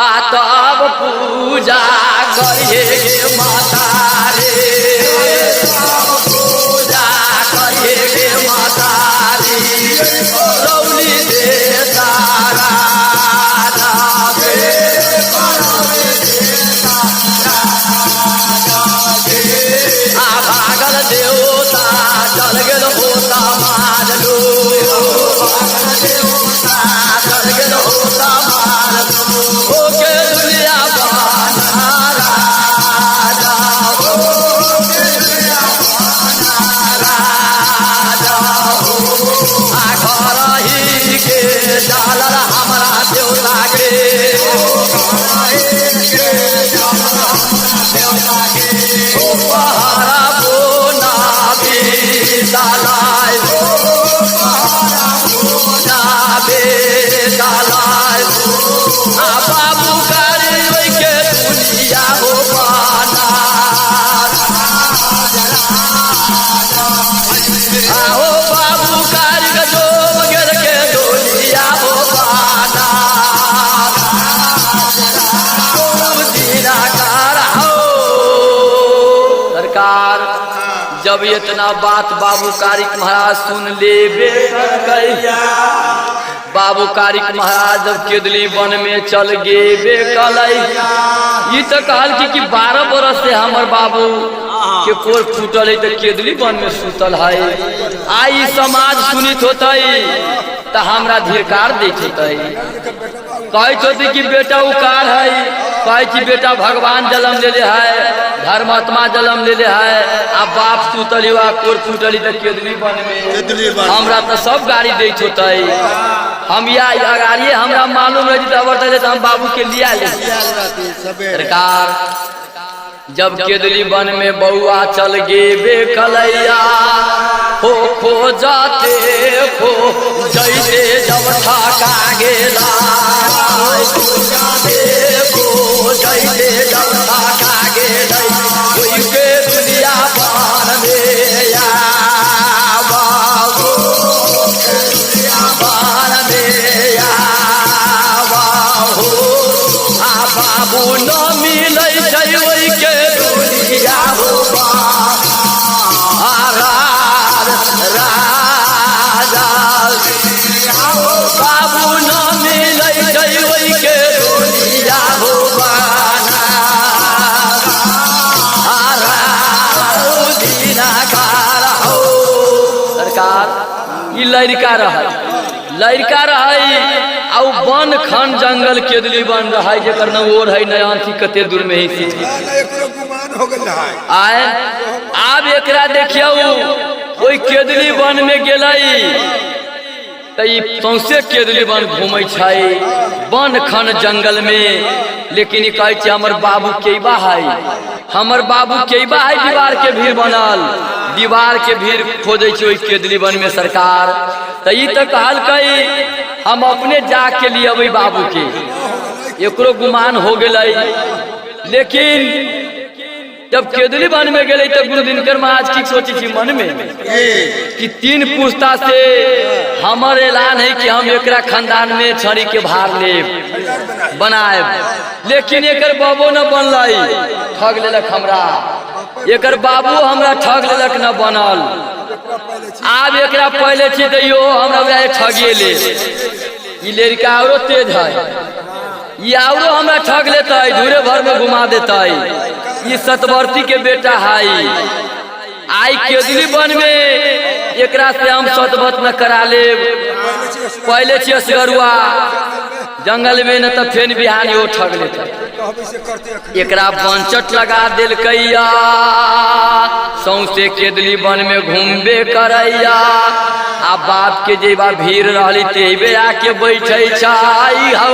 आ तब पूजा करिए गे माता रे पूजा करिए गे माता रे रौली दे तारा आ भागल देवता चल गेल होता मारलो चल गेल होता मारलो के दुनिया बाना राजा राजा आ घर ही जब इतना बात बाबू कारिक महाराज सुन ले बाबू कारिक महाराज जब केदली वन में चल गे कलई ये तो कहल कि 12 बरस से हमर बाबू के कोर फूटल है तो केदली वन में सुतल है। आई समाज सुनित होते तो हमरा धिकार देते कहते होते कि बेटा उकार है, कहे कि बेटा भगवान जन्म ले है, धर्मात्मा जन्म ले है, अब बाप सुतल हुआ कोर फूटल तो केदली वन में हमरा तो सब गाड़ी देते होते हम या गाड़ी हमरा मालूम है तो हम बाबू के लिया ले सरकार। जब केदली वन में बउआ चल गे कलैया खो जाते खो जैसे जब थका गेला खो जैसे जब थका गेला कोई के दुनिया बान में या बाबू बान में या बाबू बाबू न मिलै छै ओइ के दुनिया हो बाबू न मिलै छै ओइ के दुनिया हो सरकार ई लड़का रहे आउ वन खन जंगल केदली वन रहे जकर न ओर है न आंखी कते दूर में ही आए आब एकरा देखियो ओई केदली वन में गेलै तो सौंसे केदली वन घूमै छै वन खन जंगल में। लेकिन कहे छै हमर बाबू केबा है, हमर बाबू केबा है दीवार के भीड़ बनल, दीवार के भीड़ खोजे छै ओई केदली वन में सरकार। तो ई तो कहल कई हम अपने जाके लिए अबै बाबू के, एकरो गुमान हो गेलै। लेकिन जब केदली वन में गए तो गुरु दिनकर महाराज की सोची थी मन में कि 3 पुस्ता से हमर ऐलान है कि हम एकरा खानदान में छड़ी के भार लेब बनाएब। लेकिन एकर बाबू न बनलै, ठग लेलक हमरा, एकर बाबू हमरा ठग लेलक न बनल। आब एकरा पहले छी दैयो हमरा ठगिए ले, ई लड़का औरो तेज है, ये औरो हमरा ठग लेता है, दूरे भर में घुमा देता है। ये सतवर्ती के बेटा है, आई केदली वन में एकरा से हम सतवत न करा ले, पहले छी असगरुआ जंगल में न तो फेन बिहानी हो ठग लेता। एकरा बंचट लगा दिल कैया सौंसे केदली वन में घूमबे करैया। आ बाप के जेबा भीड़ रहली तेबे आके बैठे छाई हो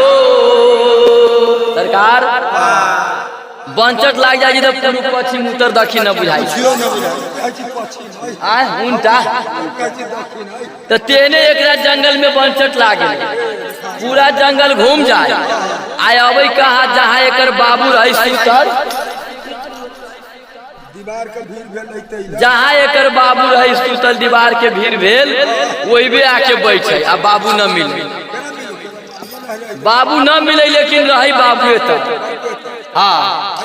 सरकार। बंचट लाग जाए तो पूर्व पश्चिम उत्तर दक्षिण न बुझाई उनटा तो तेने एकरा जंगल में बंचट लागे, पूरा जंगल घूम जाए आए अबै कहा जहाँ एकर बाबू रही सुतल, जहाँ एकर बाबू रही सुतल दीवार के भीड़ भेल वही भी आके बैठे। आ बाबू न मिले, बाबू न मिले लेकिन रही बाबू तक। हाँ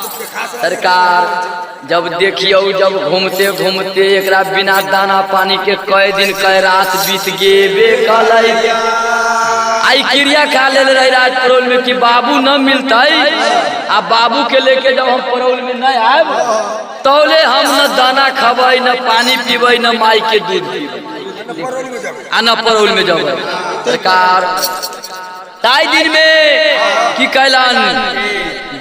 सरकार जब देखियो जब घूमते घूमते एकरा बिना दाना पानी के कई दिन कई रात बीत गेबे कलै। आई क्रिया खा ले रही राज परोल में कि बाबू न मिलता, आ बाबू के लेके जब हम परोल में न आए तौले हम न दाना खबै न पानी पीबै न माई के दूध पीबै आ न परोल में जब सरकार। ताई दिन में की कैलन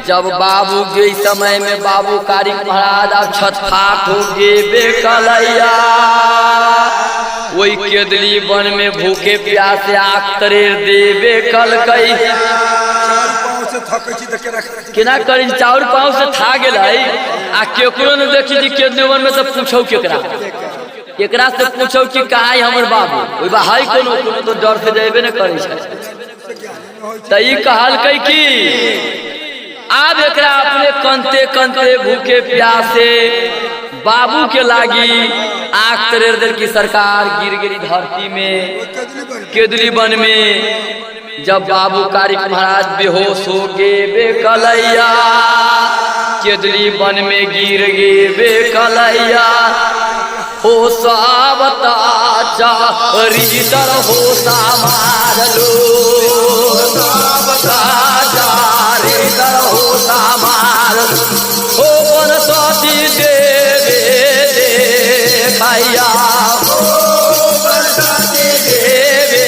जब बाबू के समय में बाबू कारिक महाराज अब छठफाट हो गेबे कलैया। वही केदली वन में भूखे प्यासे आख तरेर देबे कलकई। केना करी चाउर पाँव से था गेल आ केकरो न देखी जी केदली वन में से पूछो केकरा से पूछो कि कहाँ हमर बाबू ओइ बा है कोनो तो डर से जेबे न करे छै। त ई कहलकै कि आब एकरा अपने कंते कंते भूखे प्यासे बाबू के लागी आँख तरेर देर की सरकार गिर गिरी धरती में केदली वन में। जब बाबू कारिक महाराज बेहोश हो गेबे कलैया केदली वन में गिर गेबे कलैया। हो सावता चारितर हो समार लो चारितर हो समार हो बनसती देवे देखैया देवे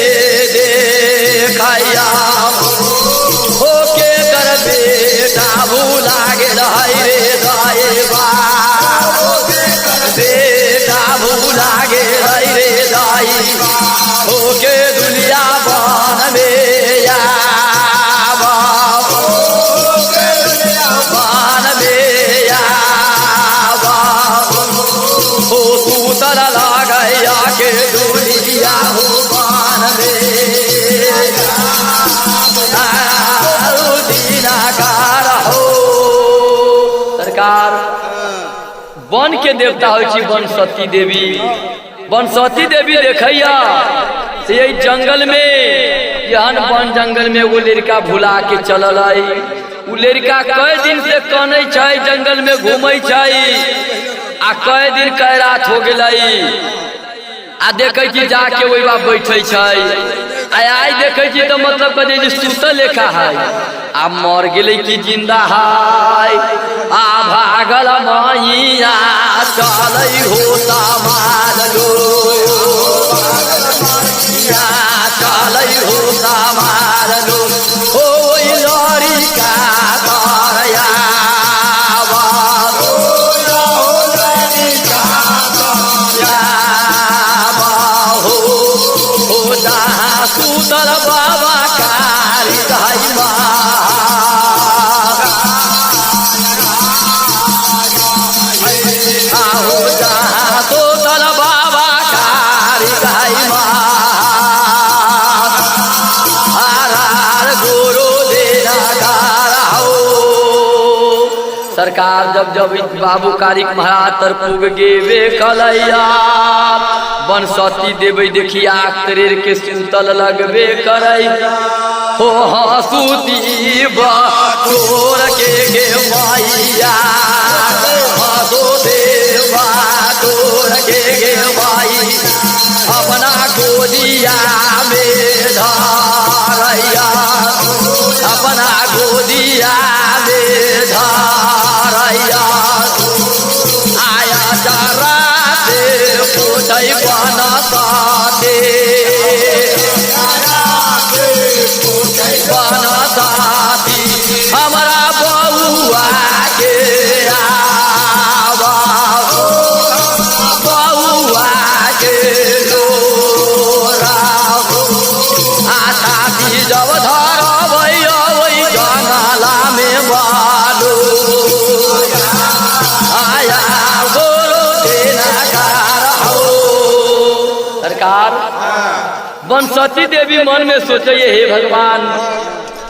देखैया हो के कर बेटा भूला गेल रे दाएबा बेटा भूला गेल रे दाई हो के दुनिया बन में बन में हो सूतल लागैया के दुनिया हो बन में दीनाकार हो। सरकार वन के देवता हो बनसती देवी। बनसती देवी देखैया से यही जंगल में यहन वन जंगल में वो लड़का भुला के चलल है। उ लड़का कई दिन से कनै छै जंगल में घूमै छै आ कई दिन कई रात हो गेलै आ देखे छी जाके वही बात बैठे छै आई देखे छी तो मतलब कहे सुतल लेखा है आ मर गेले कि जिंदा है आ भागल मैया चलै हो समाज लो चलै हो समाज लो हो लड़का तरया सुतल बाबा कारी दाइमा आहो जहाँ सुतल बाबा कारी दाइमा हार गुरु देना हो। सरकार जब जब बाबू कारिक महाराज तर पुग गेबे कलैया बनसती देवे देखिया तरेर के सुतल लगबे करे हो हसूती बटोर के गे मैया हसो देवा तोर के गे माई अपना गोदिया में धरैया अपना गोदिया में धरैया आया जरा पोछै बनसते बनसती हमरा बउआ के आवा बउआ के लोरा आछाती जब धरबै ओइ जंगला में बालो आया गोरो देना सरकार। बनसती देवी मन में सोचे हे भगवान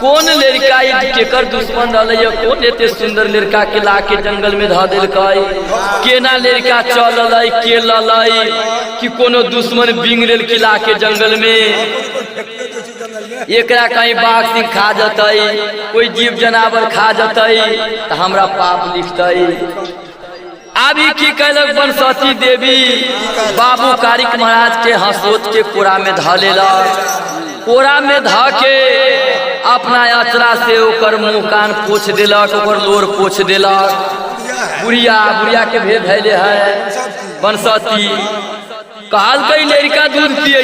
कौन लड़का केकर दुश्मन रहा कौन एते सुंदर लड़का के ला के जंगल में ध दिलक केना लड़का चल के ललै कि कोनो दुश्मन बिंग लेल के ला के जंगल में एकरा कहीं बाघ सिंह खा जतै कोई जीव जनावर खा जतै तो हमरा पाप लिखतै। अभी की कैलक बनसती देवी बाबू कारिक महाराज के हंसोत के कोरा में ध लेलक कोरा में ध के अपना यात्रा से ओकर मुँह कान पोछ दिलक ओकर लोर पोछ दिलक बुढ़िया बुढ़िया के भेद धैले है बनसती कहल कई लड़का दूध पिए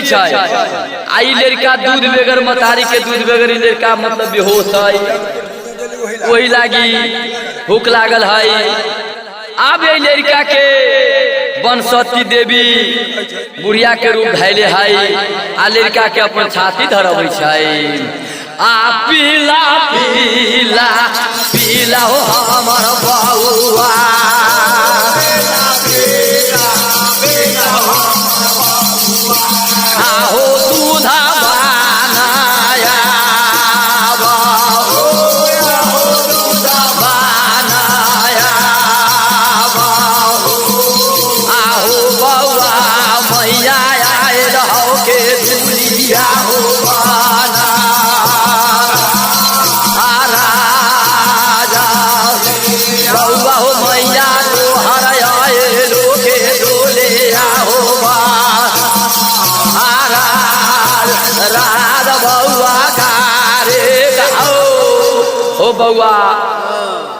आई लड़का दूध बगैर मतारी के दूध बगैर लड़का मतलब बेहोश है वही लागी भूख लागल है। अब ये लड़का के बनसती देवी बुढ़िया के रूप धैले है आ लड़का के अपन छाती धरबै छै आ पीला पीला पीला हो हमर बउआ आहो दूधा बनाया बनाया आहो बउआ मैया आए रहो के दुनिया हो बना राजा बउआ हो मैया बउआ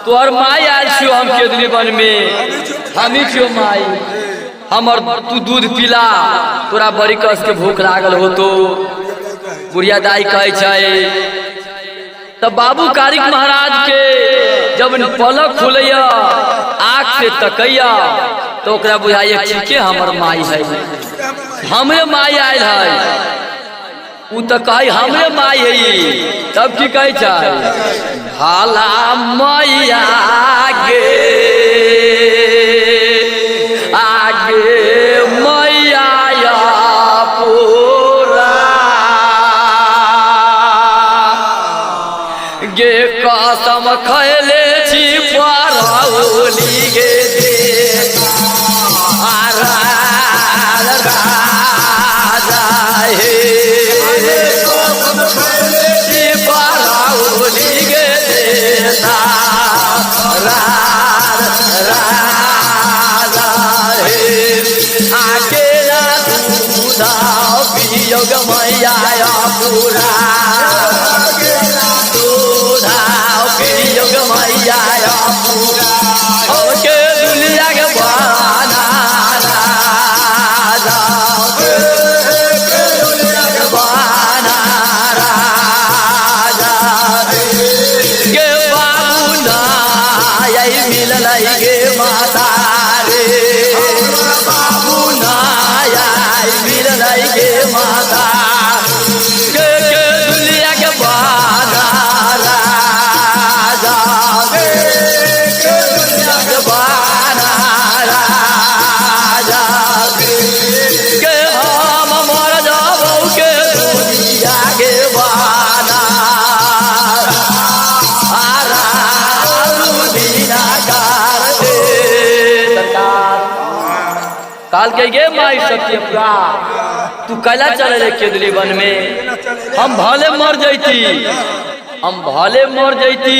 तोहर माई आयल छियो हम केदली वन में हमी छियो माई हमर तू दूध पिला तोरा बड़ी कस के भूख लागल हो तो बुढ़िया दाई कहे छै तब बाबू कारिक महाराज के जब पलक खुलैया आँख से तकैया तो ओकरा बुझाइए ठीके हमर माई है हमरे माई आयल है उ तो कहे हमरे माई है तब की कहे छै भाला मैया गे आगे मैया गे कसम खैले छी परौली गे राजा हे परौली गे राजा हे आगे दूधा पियोग मैया पूरा योग मैया के दुनिया के बाना राजा बाना राजा के बाबू नाई मिलल गे माता रे बाबू नाई मिलल गे माता के दुनिया के बाना काल के गे माई सत्यपुरा तू कैला चले केदली वन में हम भले मर जैती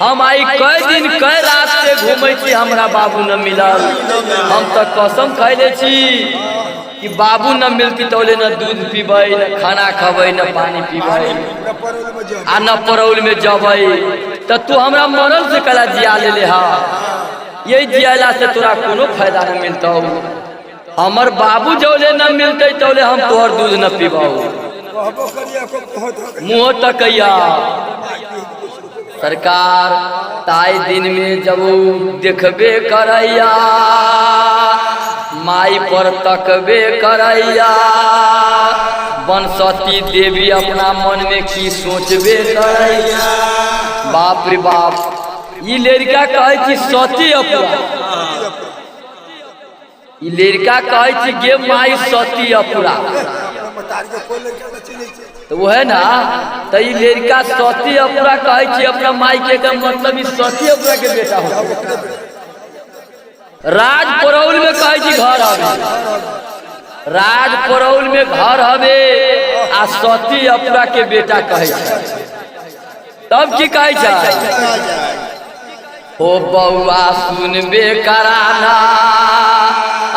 हम आई कई दिन कई रात से घूमे छी हमरा बाबू न मिलल हम तो कसम खैले छी कि बाबू न मिलती तौले न दूध पीबै न खाना खबै न पानी पीबै आ न परौल में जबै तो तू हमरा मरल से कैला जिया ले हा यही जियाला से तोरा कोनो फायदा न मिलता हमर बाबू जौले न मिलते तौले हम तोहर दूध न पीबौ मुँह तकैया सरकार ताई दिन में जब देखबे करैया माई पर तकबे करैया बनसती देवी अपना मन में की सोचबे करैया बाप रे बाप ई लड़का कहे छी सती अपुरा ई लड़का कहे छी गे माई सती अपुरा तो वो है ना तो ई लड़का सती अपुरा कहे छी अपना माई के मतलब ई सती अपुरा के बेटा हो राज परौल में कहे छी घर हवे राज परौल में घर हवे आ सती अपुरा के बेटा कहे छी तब की कहे छै ओ बउआ सुनबे कराना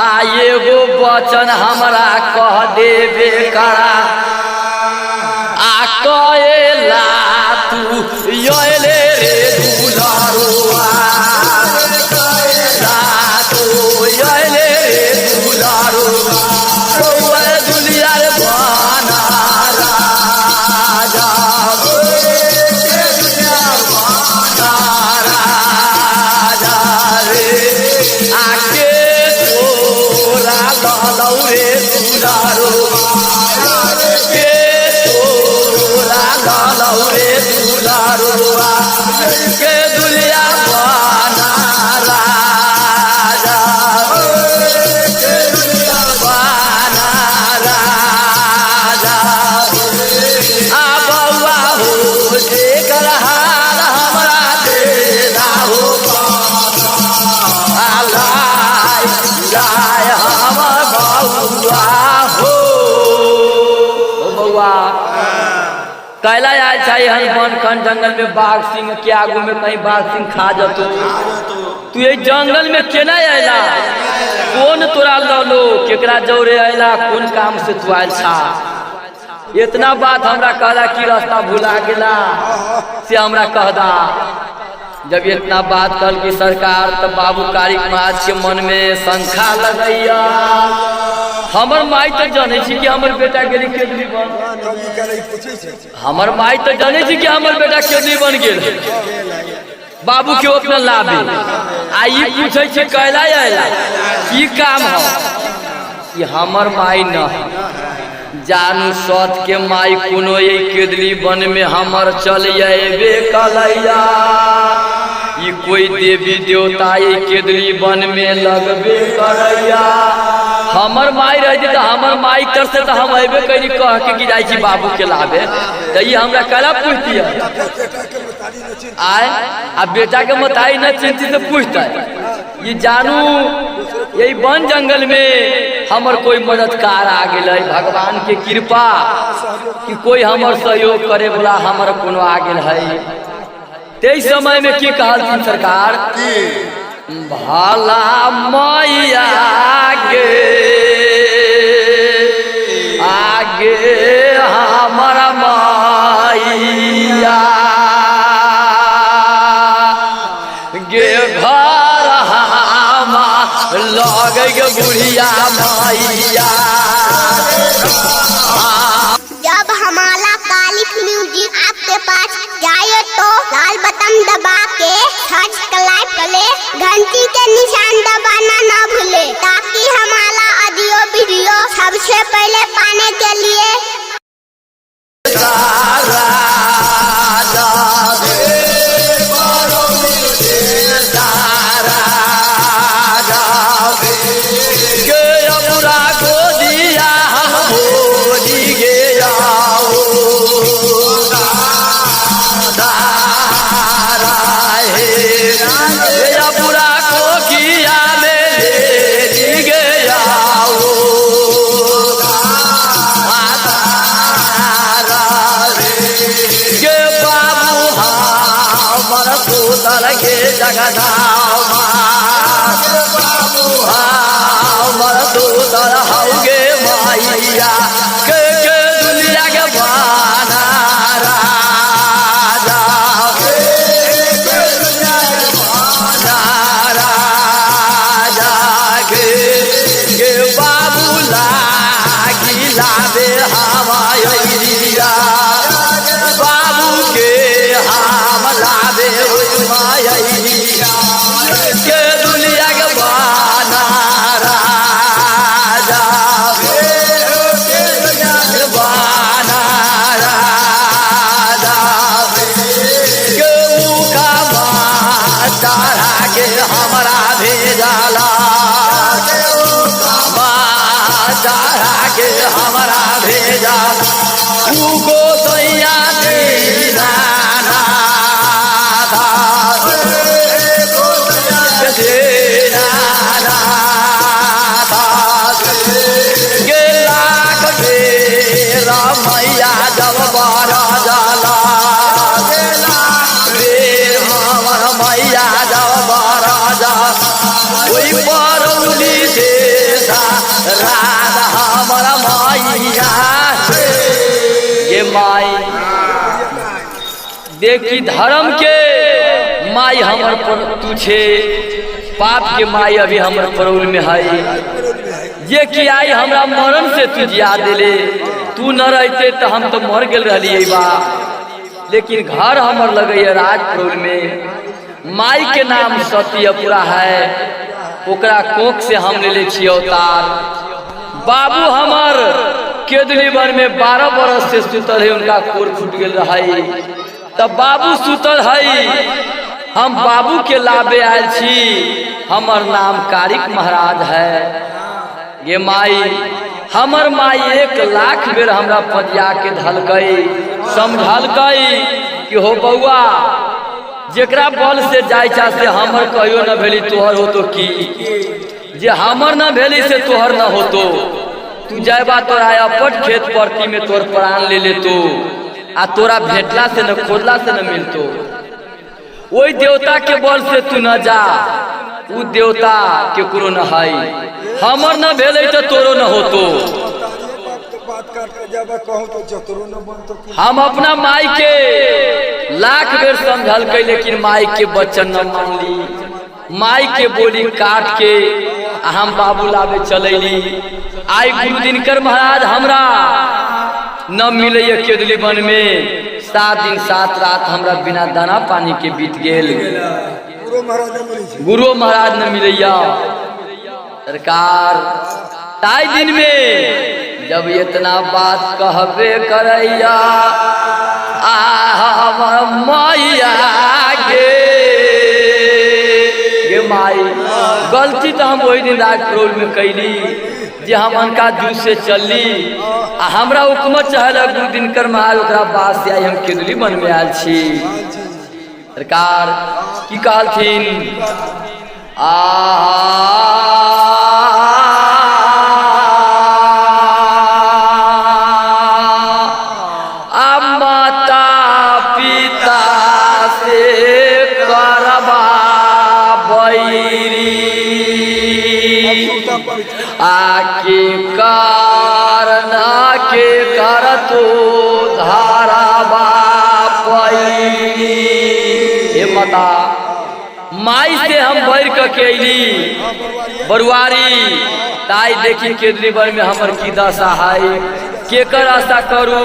आ एगो वचन हमरा कह देबे करा आ कहेला तू योले रे दुलारुआ तू योले रे दुलारुआ बउआ दुलिया रे बाना राजा आके तोरा गलौरे दुलारो के तोरा गलौरे दुलारो के दुलिया बाना राजा के दुलिया बाना राजा आ बउआ हो जेकर हाल हमरा दे हो कैला आयल चाहिए हनुमान खंड जंगल में बाघ सिंह के आगू में कहीं बाघ सिंह खा जतो तू ये जंगल में केना आयला कौन तोरा ललो केकरा जौरे आयला कौन काम से तू आयल छा इतना बात हमरा कहला कि रास्ता भुला गेला से हमरा कहदा। जब इतना बात कल की सरकार तब बाबू कारिक महाराज के मन में शंखा लगैया। हमर माई तो जाने छी कि हमर बेटा गेली केदली बन, हमर माई तो जाने छी कि हमर बेटा केदली बन गेल। बाबू के अपना लाभे आई पूछे छे कहला आयला की काम हो कि हमर माई न जानू सत के माई कोनो ये केदली बन में हमर चल अबे कलैया। ये कोई देवी देवता ये केदली बन में लगबे करैया। हमर माई रह तो हमर माई कर से तो हम अबे करी कह के कि जाई छी बाबू के लाभे तो ये हमरा कला पूछती है आए आ बेटा के मताई न चिंती तो पूछता है। ये जानू यही वन जंगल में हमर कोई मददगार आ गए भगवान के कृपा कि कोई हमर सहयोग करे बोला हमर कोनो आ गए है। ते समय में की कहल सरकार भला मैया आगे आगे हमर मैया गे घर लगे गे बुढ़िया मैया। जब हमारा कालिक म्यूजिक आपके पास जाए तो लाल बटन दबा के सब्सक्राइब करे, घंटी के निशान दबाना ना भूले ताकि हमारा ऑडियो वीडियो सबसे पहले पाने के लिए। देखी धर्म के माई हमर पर तू छे, पाप के माई अभी हमर परौल में है। ये कि आई हमरा मरण से तू जिया दिले, तू न रहते तो हम तो मर गेल रहलिए बा। लेकिन घर हमर लगे राजपुर में माई के नाम सत्यपुरा है, ओकरा कोख से हम ले छी अवतार। बाबू हमर केदली वन में 12 बरस से सुतल है, उनका कोर फूट गेल रही तब बाबू सुतल है। हम बाबू के लाभे आयल छी, हमर नाम कारिक महाराज है। ये माई हमर माई 1 लाख बेर हमरा पतिया के धलकई समझलकई कि हो बउआ जेकरा बल से जाय चा से हमर कहियो न भेली तोहर हो तो की, जे हमर न भेली से तोहर न हो तो तू जायबा तोरा अपट खेत परती में तोर प्राण ले ले तो आ तोरा भेटला से न खोदला से न मिलतो। वही देवता के बल से तू न जा, उ देवता केकरो न है, हमर न भेले तो तोरो न होतो। काट के जब कहूँ तो जतरो न बन तो हम अपना माई के लाख बेर समझल के, लेकिन माई के वचन न मानली। माई के बोली काट के हम बाबू लावे चलैली। आई गुरु दिनकर महाराज हमरा न मिले केदली वन में। 7 दिन 7 रात हमरा बिना दाना पानी के बीत गेल। गुरु महाराज न मिलैया सरकार। ताई दिन में जब इतना बात कहबे करैया मैया गे माई, गलती तो हम वही दिन राज प्रोल में कैली जे हम अनका जूस से चलली। हमरा हुकूमत चाहे गुरु दिनकर महाराज ओकरा बात से आई हम केदली वन में आयल छी। सरकार की कहलथिन माता पिता से करबा बैरी आके कारण के कर तो धाराबा पैरी। हे माता, माई से हम बैर के अली बरुआरी। ताई देखी केदली वन में हमर की दशा है। केकर आशा करू,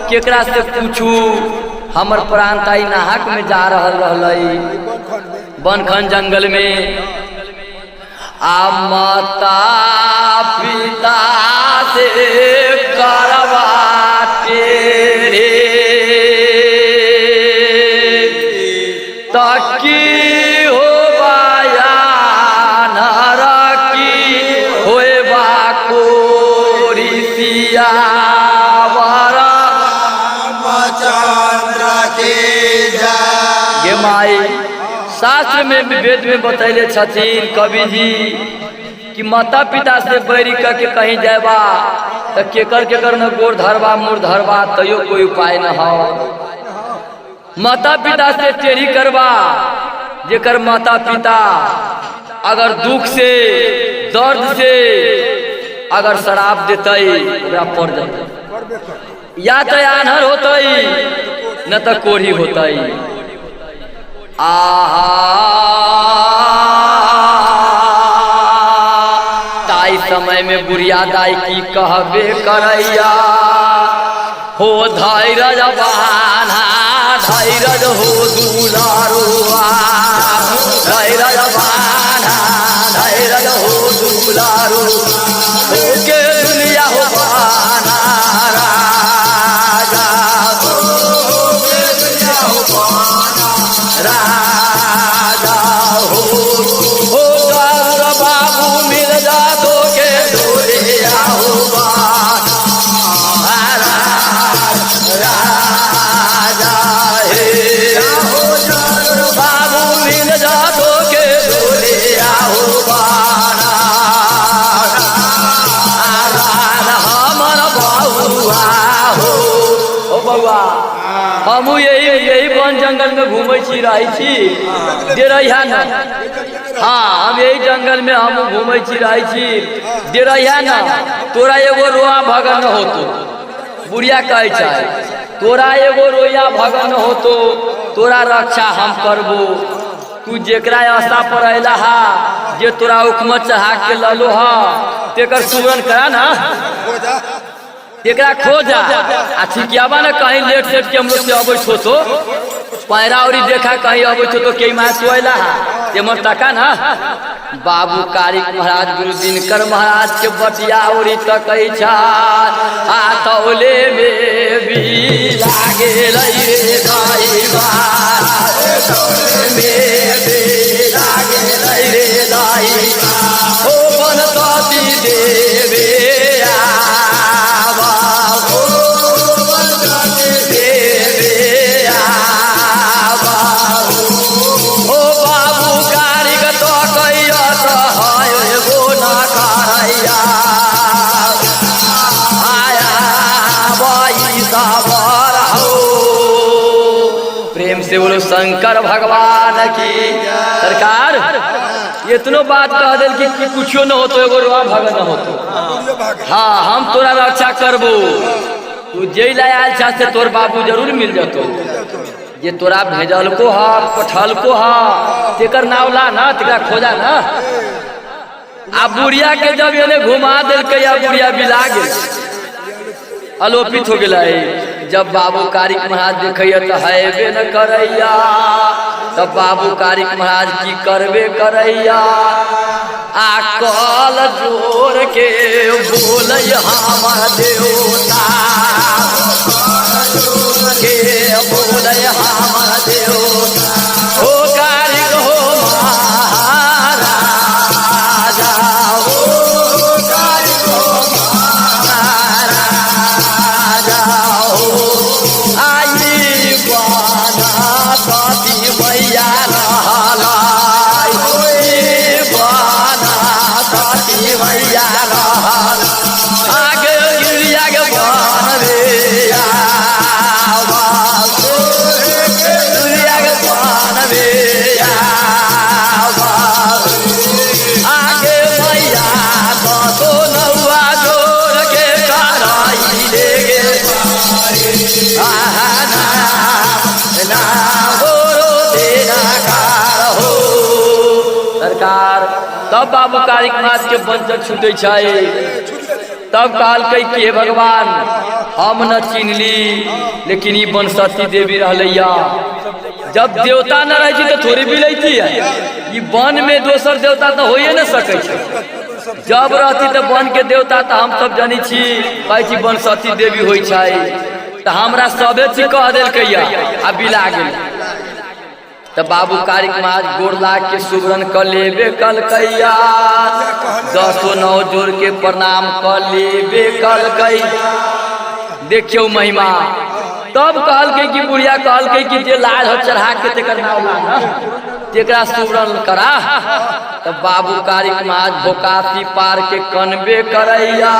केकरा से पूछू। हमर प्राण ताई नाहक में जा रहल बनखन जंगल में। माता पिता से करवा तेरे ताकि हो बाया नरकी होए बाको ऋषिया गे माई। शास्त्र में वेद में बतैले छथिन कवि जी कि माता पिता से बैरी करके कहीं जाएबा तो केकर केकर न गोर धरबा मुर धरबा तैयो कोई उपाय न हो। माता पिता से टेढ़ी करबा, जेकर माता पिता अगर दुख से दर्द से अगर शराब देते ओकरा पड़ जाते, या तो आन्हर होते न तो कोढ़ी होते। ताई समय में बुढ़िया दाई की कहबे करैया हो धैर्य बहाना धैर्य हो दुलारुआ धैर्य बहाना धैर्य हो दुलारू हो के दुनिया हो बहाना राजा हो के दुनिया हो बहाना राजा हो बाबू मिल जा दो के दुनिया हो राजा हे बाबू मिल जा दो के दुनिया हो हमर बउआ हो बउआ। हम यही वन जंगल में घूमे छी रही छी डेरैया न। हाँ, हम यही जंगल में हम घूमे छी रही छी डेरैया न। तोरा एगो रोआ भगन होतो, बुढ़िया कहे चाहे तोरा एगो रोया भगन होतो, तोरा रक्षा हम करबो। तू जेकरा आशा पर अला हा जे तोरा हुकूमत चढ़ा के ललो हा तेकर सुमरन करा ना, एकरा खोजा। आ ठिकियाबा न कहीं लेट सेट के हम लोग से अबै छो तो पैरा औरी देखा कहीं अबै छो तो के माय सोइला हा ते मर टका ना। बाबू कारिक महाराज गुरु दिनकर महाराज के बटिया औरी तकै छा हाथौले में भी लागे रे दाई महाराज में भी लागे रे दाई हो बनती देवे प्रेम से बोलो शंकर भगवान की सरकार। इतनो बात कह दिल कि कुछो न हो तो एगो रुआ भगत न हो तो हाँ हम तोरा रक्षा करबो। तू जे आयल छा से तोर बाबू जरूर मिल जतो। जे तोरा भेजल को हा पठल को हा तेकर नावला ना तेरा खोजा ना। आ बुढ़िया के जब एने घुमा दिल के या बुढ़िया बिला गेल अलोपित हो गया। जब बाबू कारिक महाराज देखिए तो हैबे न करैया। तब बाबू कारिक महाराज की करबे करैया। आ कल जोर के बोल हमर देवता के बोल हमर देवता हो कारिक हो महाराजा हो कारिक हो महाराजा हो आई बाना सती मैया रहलाई बाना सती मैया रहल आगे गिरिया के बन रे गिरिया के बन रे आगे मैया तो नौआ जोर के कराई ले गे सरकार। तब बाबू कारिक नाथ के बंचर छूटे छे। तब कहल के भगवान हम न चिन्हली लेकिन ई बनसती देवी रहलैया। जब देवता न रही तो थोड़ी भी लेती है। ई वन में दोसर देवता तो होइए न सके। जब रहती तो वन के देवता तो हम सब जानी छी कहे बनसती देवी होइ छे। तो हमरा सबे चीज कह दिल कैया आ बिला गेल। तो बाबू कारिक महाराज गोड़ लाग के सुवरण कर लेबे कल कैया। 10-9 जोड़ के प्रणाम कर लेबे कल कई। देखियो महिमा। तब कहल के कि बुढ़िया कहल के कि जे लाज हो चढ़ा के तेकर नाव ला तेकरा सुवरण करा। तब बाबू कारिक महाराज भोकासी पार के कनबे करैया।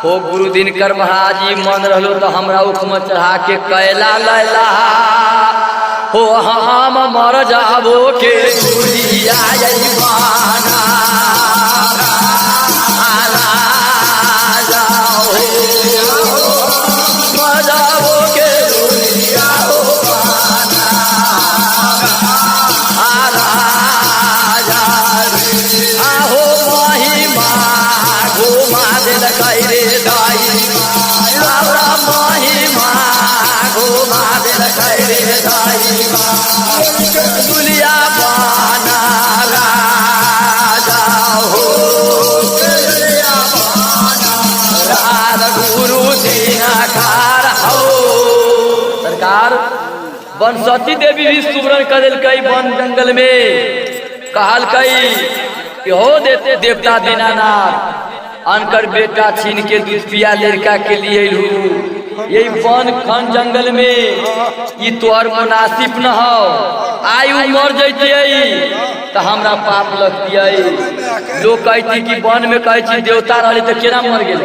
हो गुरु दिनकर महाराज जी मन रहलो तो हमरा उखम चढ़ा के कैला लैला हो हम मर जाबो के गुरिया जईबाना मर जाबो के गुरिया हो आहो महिमा घुमा दिल रे दाई महिमा घुमा दिल रे दाई दुलिया बाना राजा हो राज गुरु दीनाकार हो। सरकार बनसती देवी भी सुवरण कर दिल वन जंगल में। कहल कि हो देते देवता दीनानाथ अनकर बेटा छीन के दूध पिया लड़का के लिए लू। यही वन खन जंगल में ये तोहर मुनासिब न हो। आयु मर जैती तो हमरा पाप लगती। लोग कहती कि वन में कहती देवता रही तो केना मर गए।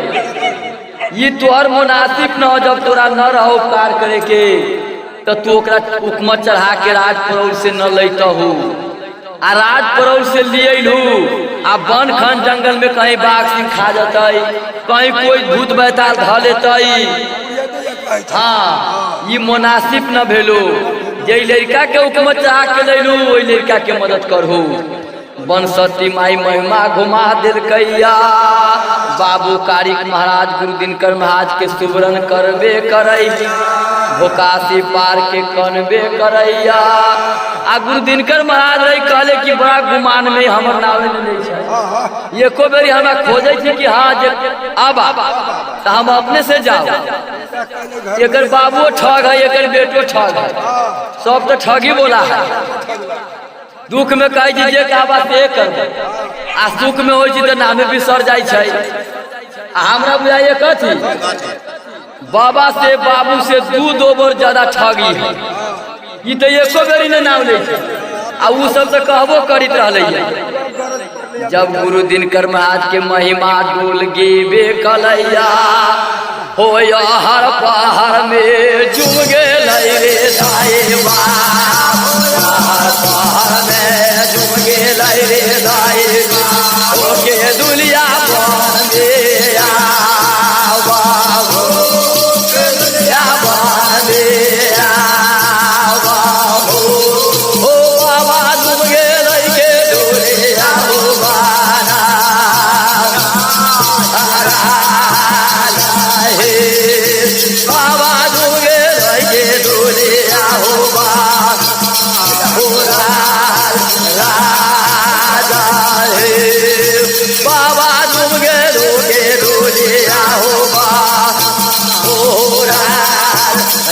ये तोहर मुनासिब न हो। जब तोरा न रहो उपकार करे के तो तू उकमा चढ़ा के राज परोल से न लैत हो। आ राज परोल से लिए आ वन खन जंगल में कहीं बाघ सिंह खा जाते कहीं कोई भूत बैताल ध लेते। हाँ ये मुनासिब न भेलो। जे लड़का के हुक्म चाह के लैलू वही लड़का के मदद करहू। बनसती माई महिमा घुमा दिल कैया। बाबू कारिक महाराज गुरु दिनकर महाराज के सुवरण करबे करई। भोकासी पार के कनबे करैया। आ गुरु दिनकर महाराज रही कहले कि बड़ा गुमान में हमर नावे नहीं है। एको बेरी हमरा खोजे थी कि हाँ जे अब तो हम अपने से जाओ। एकर बाबू ठग है एकर बेटो ठग है सब तो ठगी बोला है। दुख में कह दीजिए कि बात कर आ सुख में हो तो नामे बिसर जाय छै। हमरा बुझाइए कथी बाबा से बाबू से 2 बार ज्यादा ठगी है। ये तो एको बेरी ने नाम ले आ उ सब तो कहबो करित रहले। जब गुरु दिनकर महाराज के महिमा डोल गेबे कलैया हो हर पहाड़ में चुम गेल रे साहेबा। पहाड़ में चुम गेल रे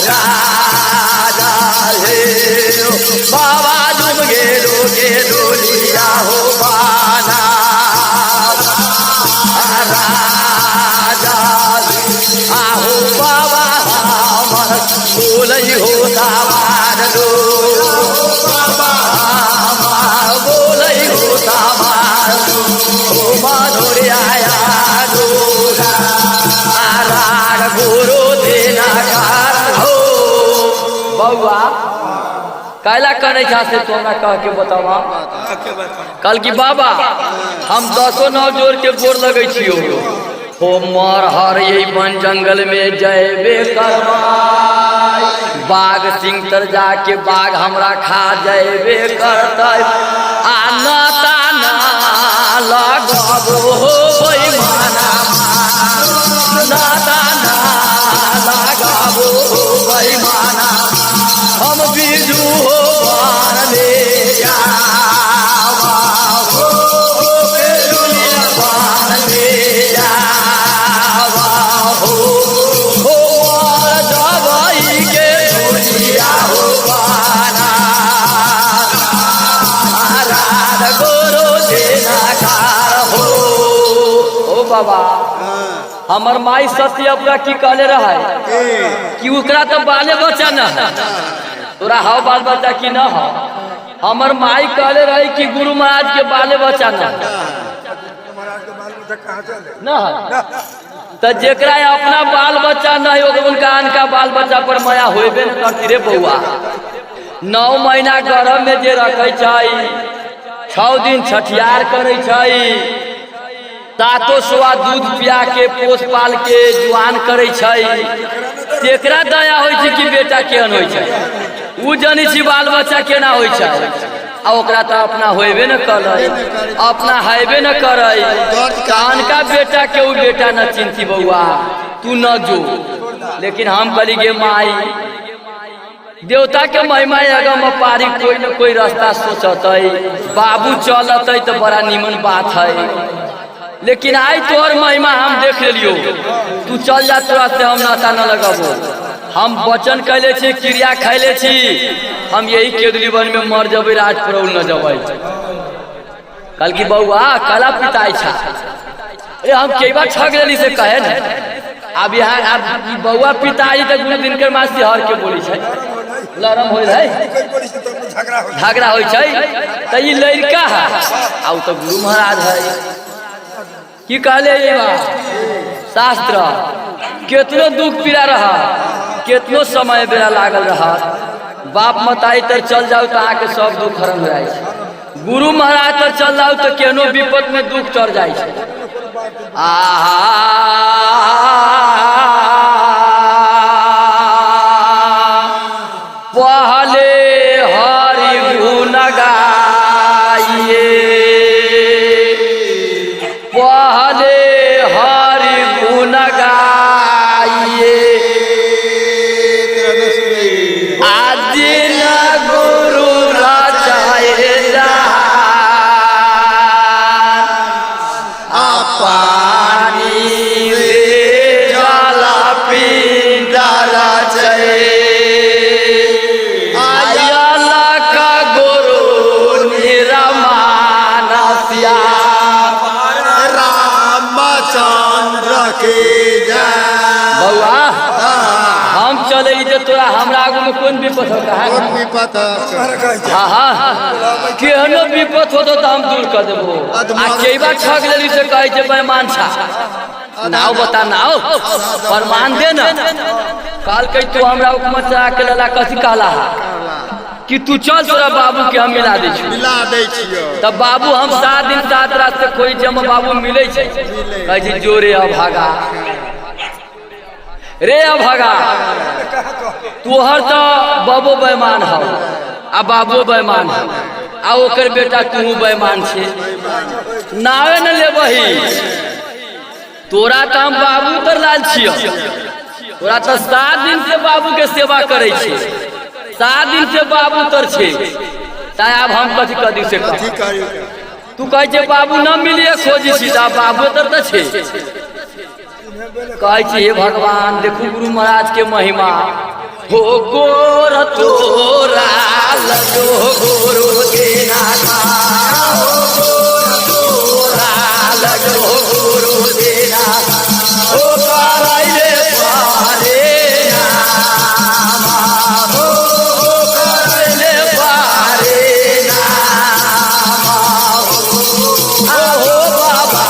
राजा हे बाबा डूब गेलो के डोलिया हो बाना राजा आहो बाबा हमर बोलई हो दावार दो बाबा बोलई हो दावार दो माधुरी आया दो राग गुरु देना कार हो बउआ कैला करे से तोरा कह के बतावा कल की बाबा हम 10 9 जोड़ के गोर लगे छियो हो मर हर यही वन जंगल में जयबे करवाई बाघ सिंह तर जाके बाघ हमरा खा जयबे करते आ नाता ना लगबो हो बेईमाना नाता ना लगबो हो बेईमाना हम बिजू हो बार ले जावा हो बेरुलिया बार ले जावा हो मार दवाई के दुनिया हो बाना राध गुरु देना कार हो ओ बाबा हमर माई सत्य अपना की कहले रहा है कि उकरा तो बाले बच्चा न तोरा हाव बाल बच्चा की न हो हमर माई कहले रही कि गुरु महाराज के बाले बच्चा न तो जेकरा अपना बाल बच्चा न हो उनका अनका बाल बच्चा पर माया होबे न करती रे बउआ 9 महीना गर्भ में जे रखे 6 दिन छठियार करे तातो सुआ दूध पिया के पोस पाल के जुआन करे तेकरा दया हो कि बेटा केहन हो उ जानी छी बाल बच्चा केना हो आ ओकरा तो अपना होबे न करे अपना हेबे न करे कान का बेटा के उ बेटा न चिंती बउआ तू न जो लेकिन हम कहली गे माई देवता के महिमा अगम पारी कोई न कोई रास्ता सोचते बाबू चलते तो बड़ा निमन बात है लेकिन आई तोहर महिमा हम देख लियो तू चल जा तोरा से हम नाता न लगबो हम वचन कैले छी क्रिया खैले छी हम यही केदली वन में मर जबे राजपुर न जबै कल की बउआ कला पिताई छा ए हम कई बार ठग लेली से कहे न अब यहाँ अब बउआ पिताई तो गुरु दिनकर मासी हर के बोली छै लरम होय है झगड़ा होय छै त ई लड़का है आउ तो गुरु महाराज है की कहले ये शास्त्र कितनो दुख पीड़ा रहा कितनो समय बेरा लागल रहा बाप मताई तर चल जाओ तो आके सब दुख खत्म हो जाए गुरु महाराज तर चल जाओ तो केनो विपद में दुख चढ़ जाए पहले हरि गुण गाइए पहले हरि गुण गाइए आज न गुरु रचाए पानी जल पिंड रचे गुरु निरमानस्या बउआ हम चले तो तोरा हमरा आगू में कौन विपद होता है हाँ हाँ केहनो विपद होता तो हम दूर कर देबो आ कई बार ठग लेली से कहे छै बेईमान छा नाव बता नाव प्रमाण दे न काल कह तू हमरा हुकूमत चला के लला कथी कहला कि तू चल तोरा बाबू के हम मिला दे छियो तब बाबू हम 7 दिन 7 रात से कोई जम बाबू मिले छै कहे छै जोरे अभागा रे अभागा तोहर तो बाबू बेईमान हो आ बाबू बेईमान हो आ ओकर बेटा तू बेईमान छे नावे न लेबही तोरा तो हम बाबू तर लाल छियो तोरा तो 7 दिन से बाबू के सेवा करे छी 7 दिन से बाबू तर छे ताय अब हम कथी कदी से तू कहे छे बाबू न मिलिए खोजी सीधा बाबू तर त छे कहे छे हे भगवान देखू गुरु महाराज के महिमा हो गोर तोरा लगो गुरु देना हो गोर तोरा लगो गुरु देना हो कराइले पारे नामा हो कराइले पारे नामा हो बाबा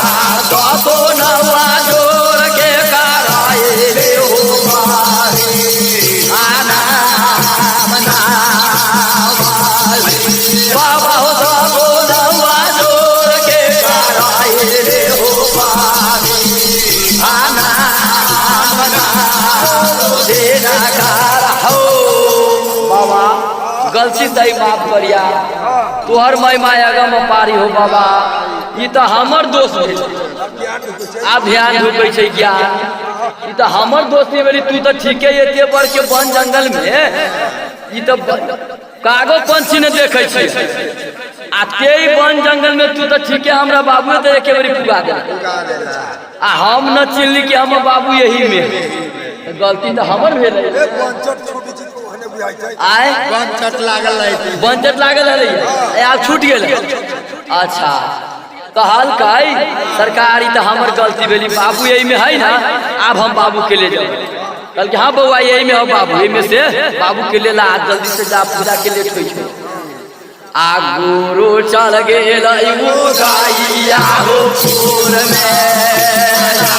दो नवा जोर के कराइले हो पारे आना मना बाबा हो दो नवा जोर के कराइले हो पारे आना मना देना कार हो बाबा गलती सही माफ करिया तोहर मई माया गम पारी हो बाबा ये तो हमर दोस्त है आप ध्यान ढुकै छै ज्ञान ये तो हमर दोस्त है बोली तू तो ठीके एते बड़ के वन जंगल में ये तो कागो पंछी ने देखे छै आ ते वन जंगल में तू तो ठीके हमरा बाबू तो एके बारी पुगा दे आ हम न चिन्हली कि हमर बाबू यही में गलती तो हमर भेल आए चट लागल रही बंचट लागल है आप छूट गेल अच्छा कहल कई सरकारी तो हमर गलती भेली बाबू यही में है ना अब हम बाबू के ले जाओ कल के हाँ बउआ यही में हो बाबू यही में से बाबू के ले ला जल्दी से जा पूजा के लेट हो आ गुरु चल गेल गाइया हो फूल में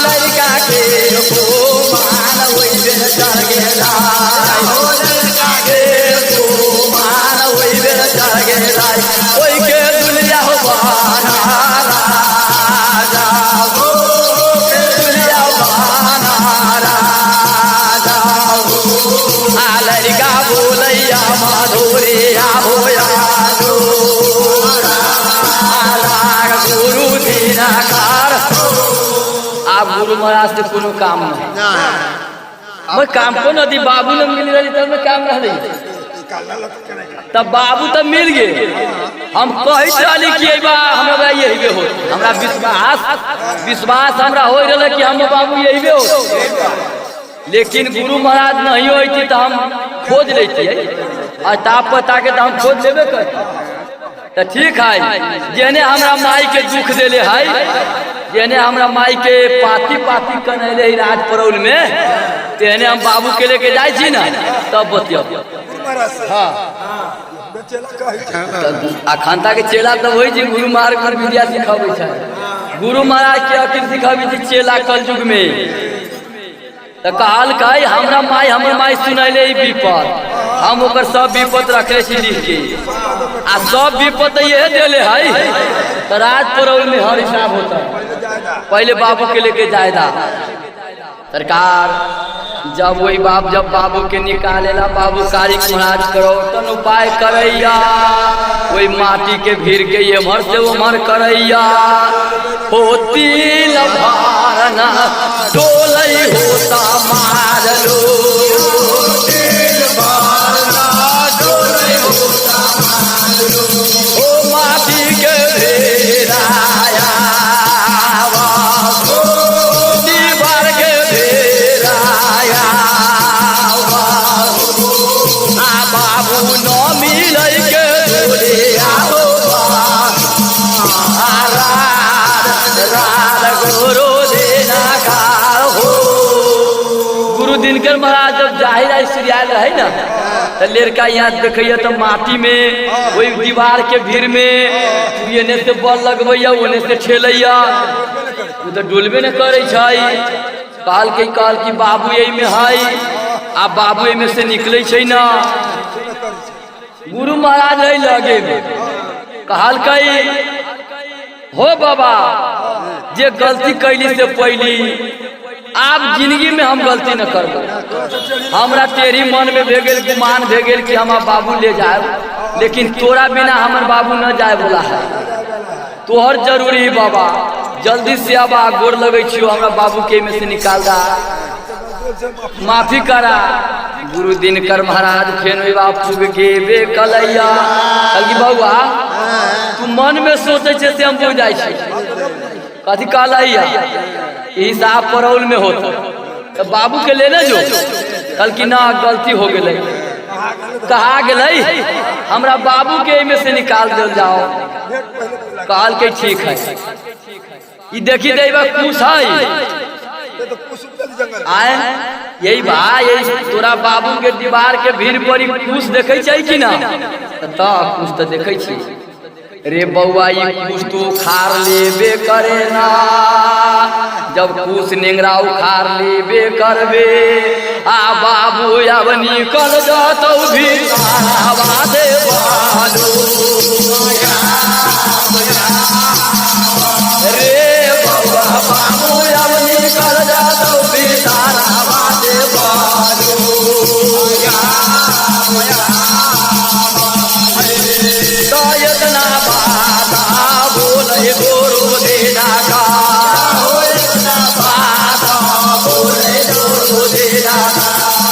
लड़का के मान वही बेर चढ़ गेला हो लड़का के मान वही बेर चढ़ गेला ओई के दुनिया हो बहाना राजा हो दुनिया बहाना राजा हो आ लड़का बोलैया माधुरिया हो यादो गुरु दीना कार आप गुरु महाराज से कोनो काम नहीं मैं काम को नदी बाबू ने मिल रही तब मैं काम रह तब बाबू तब मिल गए हम कही चली कि हमरा यही हो हमरा विश्वास हमरा हो रहा कि हम बाबू यही हो लेकिन गुरु महाराज नहीं होती तो हम खोज लेते और ताप पता के तो हम खोज लेबे कर तो ठीक है जेने हमरा माई के दुख देले है जेने हमरा माई के पाती पाती कनैले राज परौल में तेने हम बाबू के लेके जाए छी ना तब बतिया हाँ अखंता के चेला तब हो गुरु महाराज विद्या सिखाबे गुरु महाराज के अखिल सिखाबे चेला कल युग में तो कहल कई हमरा माई सुनैले विपद हम ओकर सब विपद रखे छी लिख के आ सब विपद ये देले है तो राज परौल में हर हिसाब होता है पहले बाबू के लेके जायदा सरकार जब वही जब बाबू के निकालेला बाबू कारी कुनाज करो तन उपाय करैया वही माटी के भीड़ के एमहर से उमर करैया होती लभारना डोलई होता मारलो ओ माटी के भेराया दीवार के भेराया आ बाबू न मिलै के बोले आओ गुरु देना कार हो गुरु दिनकर महाराज जब जाहिर श्रीयाल रहे ना तो लड़का यहाँ देखिए तो माटी में वही दीवार के भीड़ में एने से बल लगबैया ओने से ठेलैया वो तो डुलबे न करे कहल कि बाबू यही में है आ बाबू में से निकले ना गुरु महाराज है लगे कहल हो बाबा जे गलती कैली से पहली आप जिंदगी में हम गलती न करब हमरा तेरी मन में भेगल गुमान भेगल कि हम बाबू ले जाए लेकिन तोरा बिना हमर बाबू न जाए बोला है तोहर जरूरी बाबा जल्दी से आबा गोर लगे छियो हमरा बाबू के में से निकाल दा माफी करा। गुरु दिनकर महाराज फेन बापू गेबे कलैया कलगी बउआ तू मन में सोचे छे से हम बुझ जाई छी कथी कहलैया हिसाब परौल में होता तो बाबू के लेने जो कल की ना गलती हो गई कहा गई हमरा बाबू के में से निकाल दे जाओ कहल के ठीक है ये देखी देवा कुछ है आए यही भाई यही तोरा बाबू के दीवार के भीड़ पड़ी कुछ देखे कि ना तो कुछ तो देखे रे बउआ ये कुछ तो उखाड़ लेबे करे ना जब कुछ नेंगरा उखाड़ लेबे करबे आ बाबू अब निकल जातो भी दे रे बउआ बाबू अब निकल जातो भी दे तो इतना बाता बोले गोरो दे डाका इतना बाता बोले गोरो दे डाका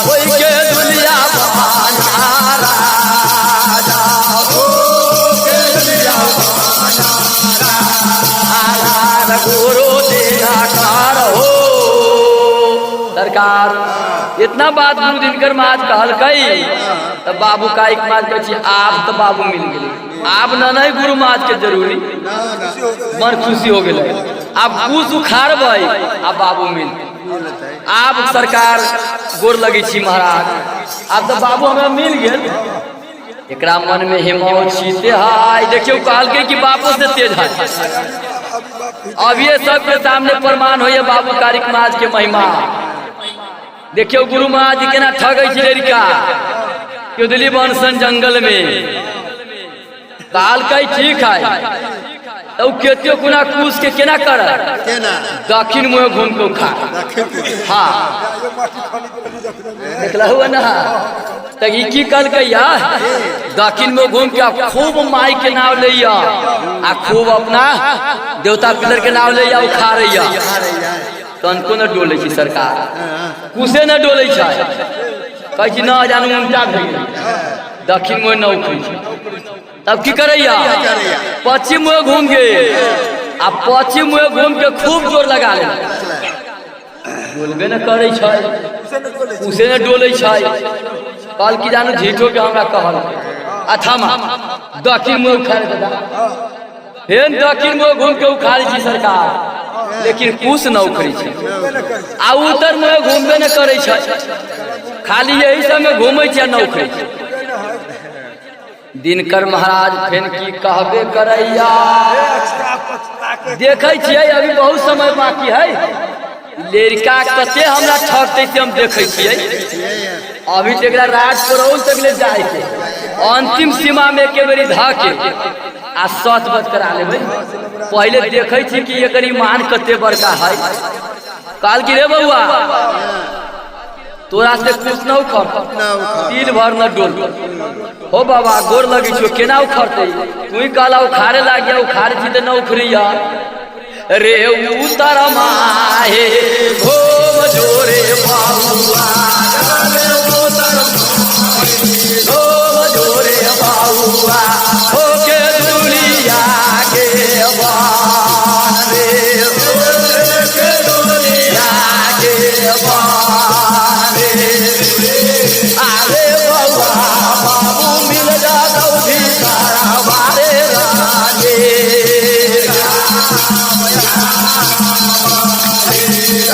कोई के दुनिया बहाना राजा हो के दुनिया बहाना राजा गोरो दे डाका हो सरकार इतना बात गुरु दिनकर महाराज कहल कई तब बाबू का एक मात कही आप तो बाबू मिल गए आप न नहीं गुरु महाराज के जरूरी मन खुशी हो गए आप कुछ उखाड़ आप बाबू मिल आप सरकार गोर लगी छी महाराज आप तो बाबू हमें मिल गए एकरा मन में हिम्मत छीते हाय देखियो कहल के कि बापू से तेज है अब ये सबके सामने प्रमाण हो बाबू कारिक महाराज के महिमा देखियो गुरु महाराज केना ठगै छै लड़का क्यों दिल्ली बनसन जंगल में काल कई ठीक है तो केतियो गुना कूस के केना कर दक्षिण मुँह घूम के खा हाँ देखला हुआ ना तो की कल कहिया दक्षिण में घूम के खूब माई के नाम लिया आ खूब अपना देवता पिलर के नाम लिया उखा रहिया तनको न डोले छी सरकार कुसे न डोले छै कहे न जानू उल्टा भे दक्षिण में न उखड़ी तब की करैया पश्चिम में घूम के आ पश्चिम में घूम के खूब जोर लगा ले बोलबे न करे छै कुसे न डोले छै कल की जानू झीठो के हमरा कहल अथमा दक्षिण में उखाड़ दे हेन दक्षिण में घूम के उखाड़ी छी सरकार लेकिन कुछ न उखड़ी छै आ उत्तर में घूमबे न करे छै खाली यही सब में घूमे छै न उखड़ी छै दिनकर महाराज फेन की कहबे करैया देखे छियै अभी बहुत समय बाकी है लड़का कते हमरा ठगते से हम देखे छियै अभी तक राज परौल तक ले जाए के अंतिम सीमा में के बेरी धाके आ सत बत करा लेबै पहले देखे छी कि एकर ईमान कते बड़का है काल की रे बउआ तोरा से कुछ न उखड़ तिल भर न डोल हो बाबा गोर लगी छो केना उखड़ते तू ही कहला उखाड़े लाग गया उखाड़ छी त न उखड़िया रे उतर माहे घोम जोरे बाबुआ घोम जोरे बाबुआ हो के दुनिया के बान रे के दुनिया के बान अरे बउआ बाबू मिल जाता भी सारा बारे राजे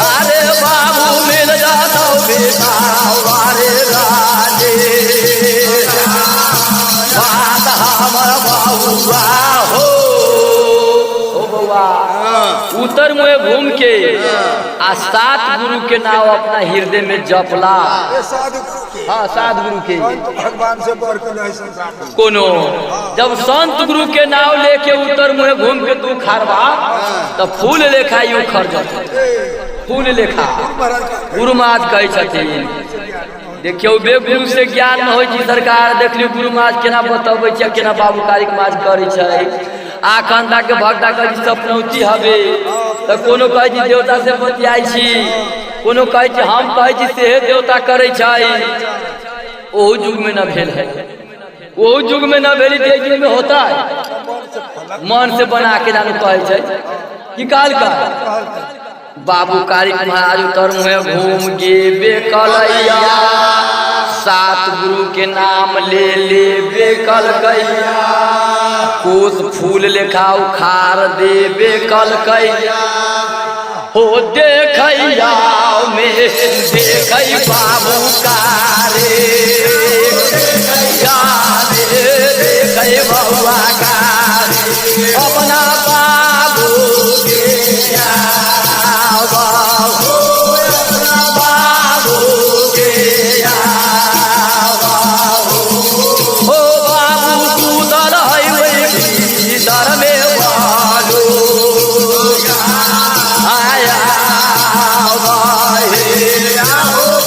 अरे बाबू मिल जाता भी सारा बारे राजे बात हमारा बाबुआ हो बउआ उत्तर में घूम के आ 7 गुरु के नाम अपना हृदय में जपला हाँ 7 गुरु के भगवान से बढ़ के नहीं कोनो जब संत गुरु के नाम लेके उत्तर मुहे घूम के तू खारबा तो फूल लेखा यू खर जाते फूल लेखा गुरु महाराज कहे छथिन देखियो बे गुरु से ज्ञान न होई सरकार देख लियो गुरु महाराज केना बतबै छै केना बाबू कारिक महाराज करै छै आखंदा के भक्ता कहे सपनौती हवे तो कोनो कहे देवता से बतियाई छी कोनो कहे छी हम कहे छी से देवता करे छै ओहू युग में न भेल है, ओहू युग में न भेली तो युग में होता है। मन से बना के जानू कहे छै कि काल का बाबू कारिक महाराज उतर मुहे घूम गे बेकलैया, 7 गुरु के नाम ले बेकल कैया, कोस फूल लेखा उखाड़ दे बेकल कैया, हो देखैया में देखै बाबू कारे, देखैया रे देखै बउआ कारे, अपना बाबू के अपना बाबू के हो बाबू कूदल है भीतर में बालू आया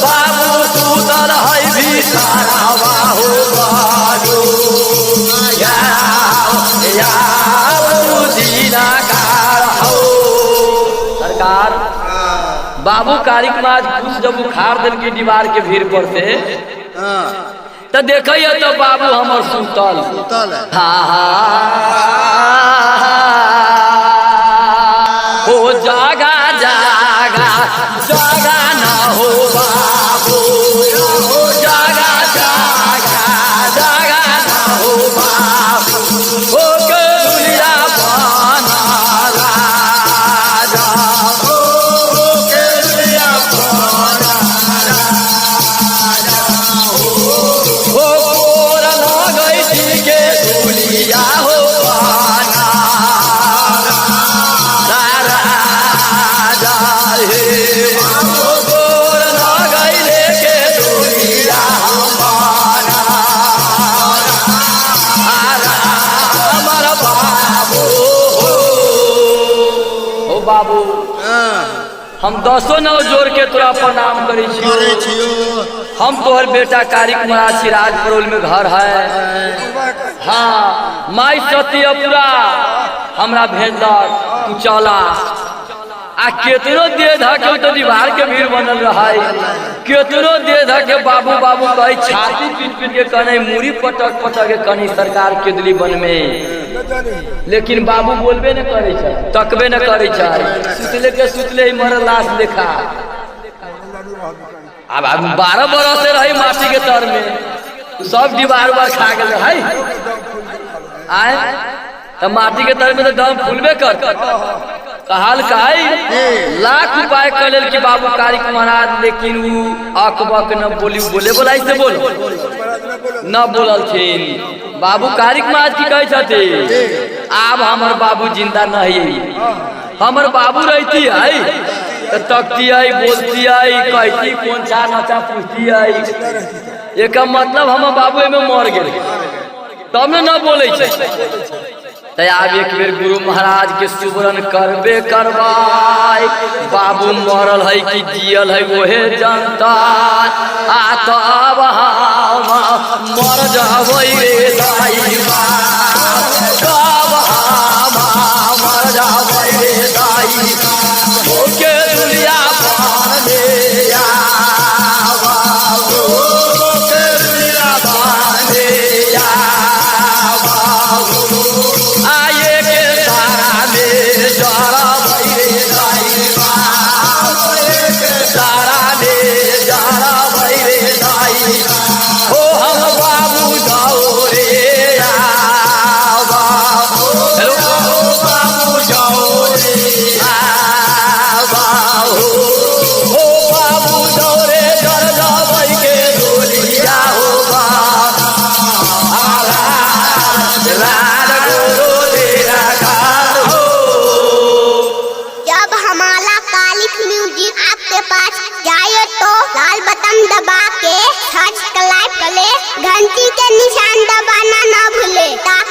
बाबू कूदल है भीतर हो बालू सरकार बाबू कारिक माज कुछ जब उखाड़ दिल के दीवार के भीड़ पर से तो देखिए तो बाबू हमर सुतल हो जागा जागा जागा ना हो बाबू, हो जागा जागा जागा ना हो बाबू, हो के दुनिया बना राजा, हो के दुनिया बना राजा, हो कोरन गई थी के दुनिया हो बना राजा हे, हो कोरन गई लेके दुनिया बना हमार बाबू हो बाबू हम 10 नौ जोड़ के तोरा प्रणाम करे छियो। हम तोहर बेटा कारिक महाराज सिराज परोल में घर है। हाँ माई सती पूरा हमरा भेज तू चला आ केतनो दे धके तो दीवार के भीड़ बनल रहा, केतनो दे धके बाबू बाबू कही छाती पीट पीट के कने मुड़ी पटक पटक के कनी सरकार के दिली बन में, लेकिन बाबू बोलबे न करे छै, तकबे न करे छै, सुतले ही मरल लाश देखा। अब 12 बरस से रही माटी के तर में सब दीवार पर खा गए है आए तो माटी के तर में तो दम फूलबे कर कहल काई लाख उपाय कर लेल कि बाबू कारिक महाराज, लेकिन वो अकबक न बोली बोले बोलाई से बोल न बोलल थीन। बाबू कारिक महाराज की कहे छथि आब हमर बाबू जिंदा नहीं, हमर बाबू रहती है तो तकती है, बोलती है, कहती कौन सा नचा पूछती है, एक मतलब हम बाबू में मर गए तब न बोले तब एक बेर गुरु महाराज के सुबरन करबे करवाई, बाबू मरल है कि जियल है वहे जनता, आ तब मर जाबै रे दाई तब मर जाबै रे दाई, ओके दुनिया बने बाबू, ओके दुनिया बने आये के सारा में जरा भैरे दाई सारा में जरा भैरे दाई, हो हम बाबू जाओ रे बाबू, बाबू जाओ रे बाबू, हो बाबू जाओ रे जर जाबै के दुनिया हो जब हमारा कालिक म्यूजिक आपके पास जाए तो लाल बटन दबा के सब्सक्राइब करें, घंटी के निशान दबाना ना भूले ताकि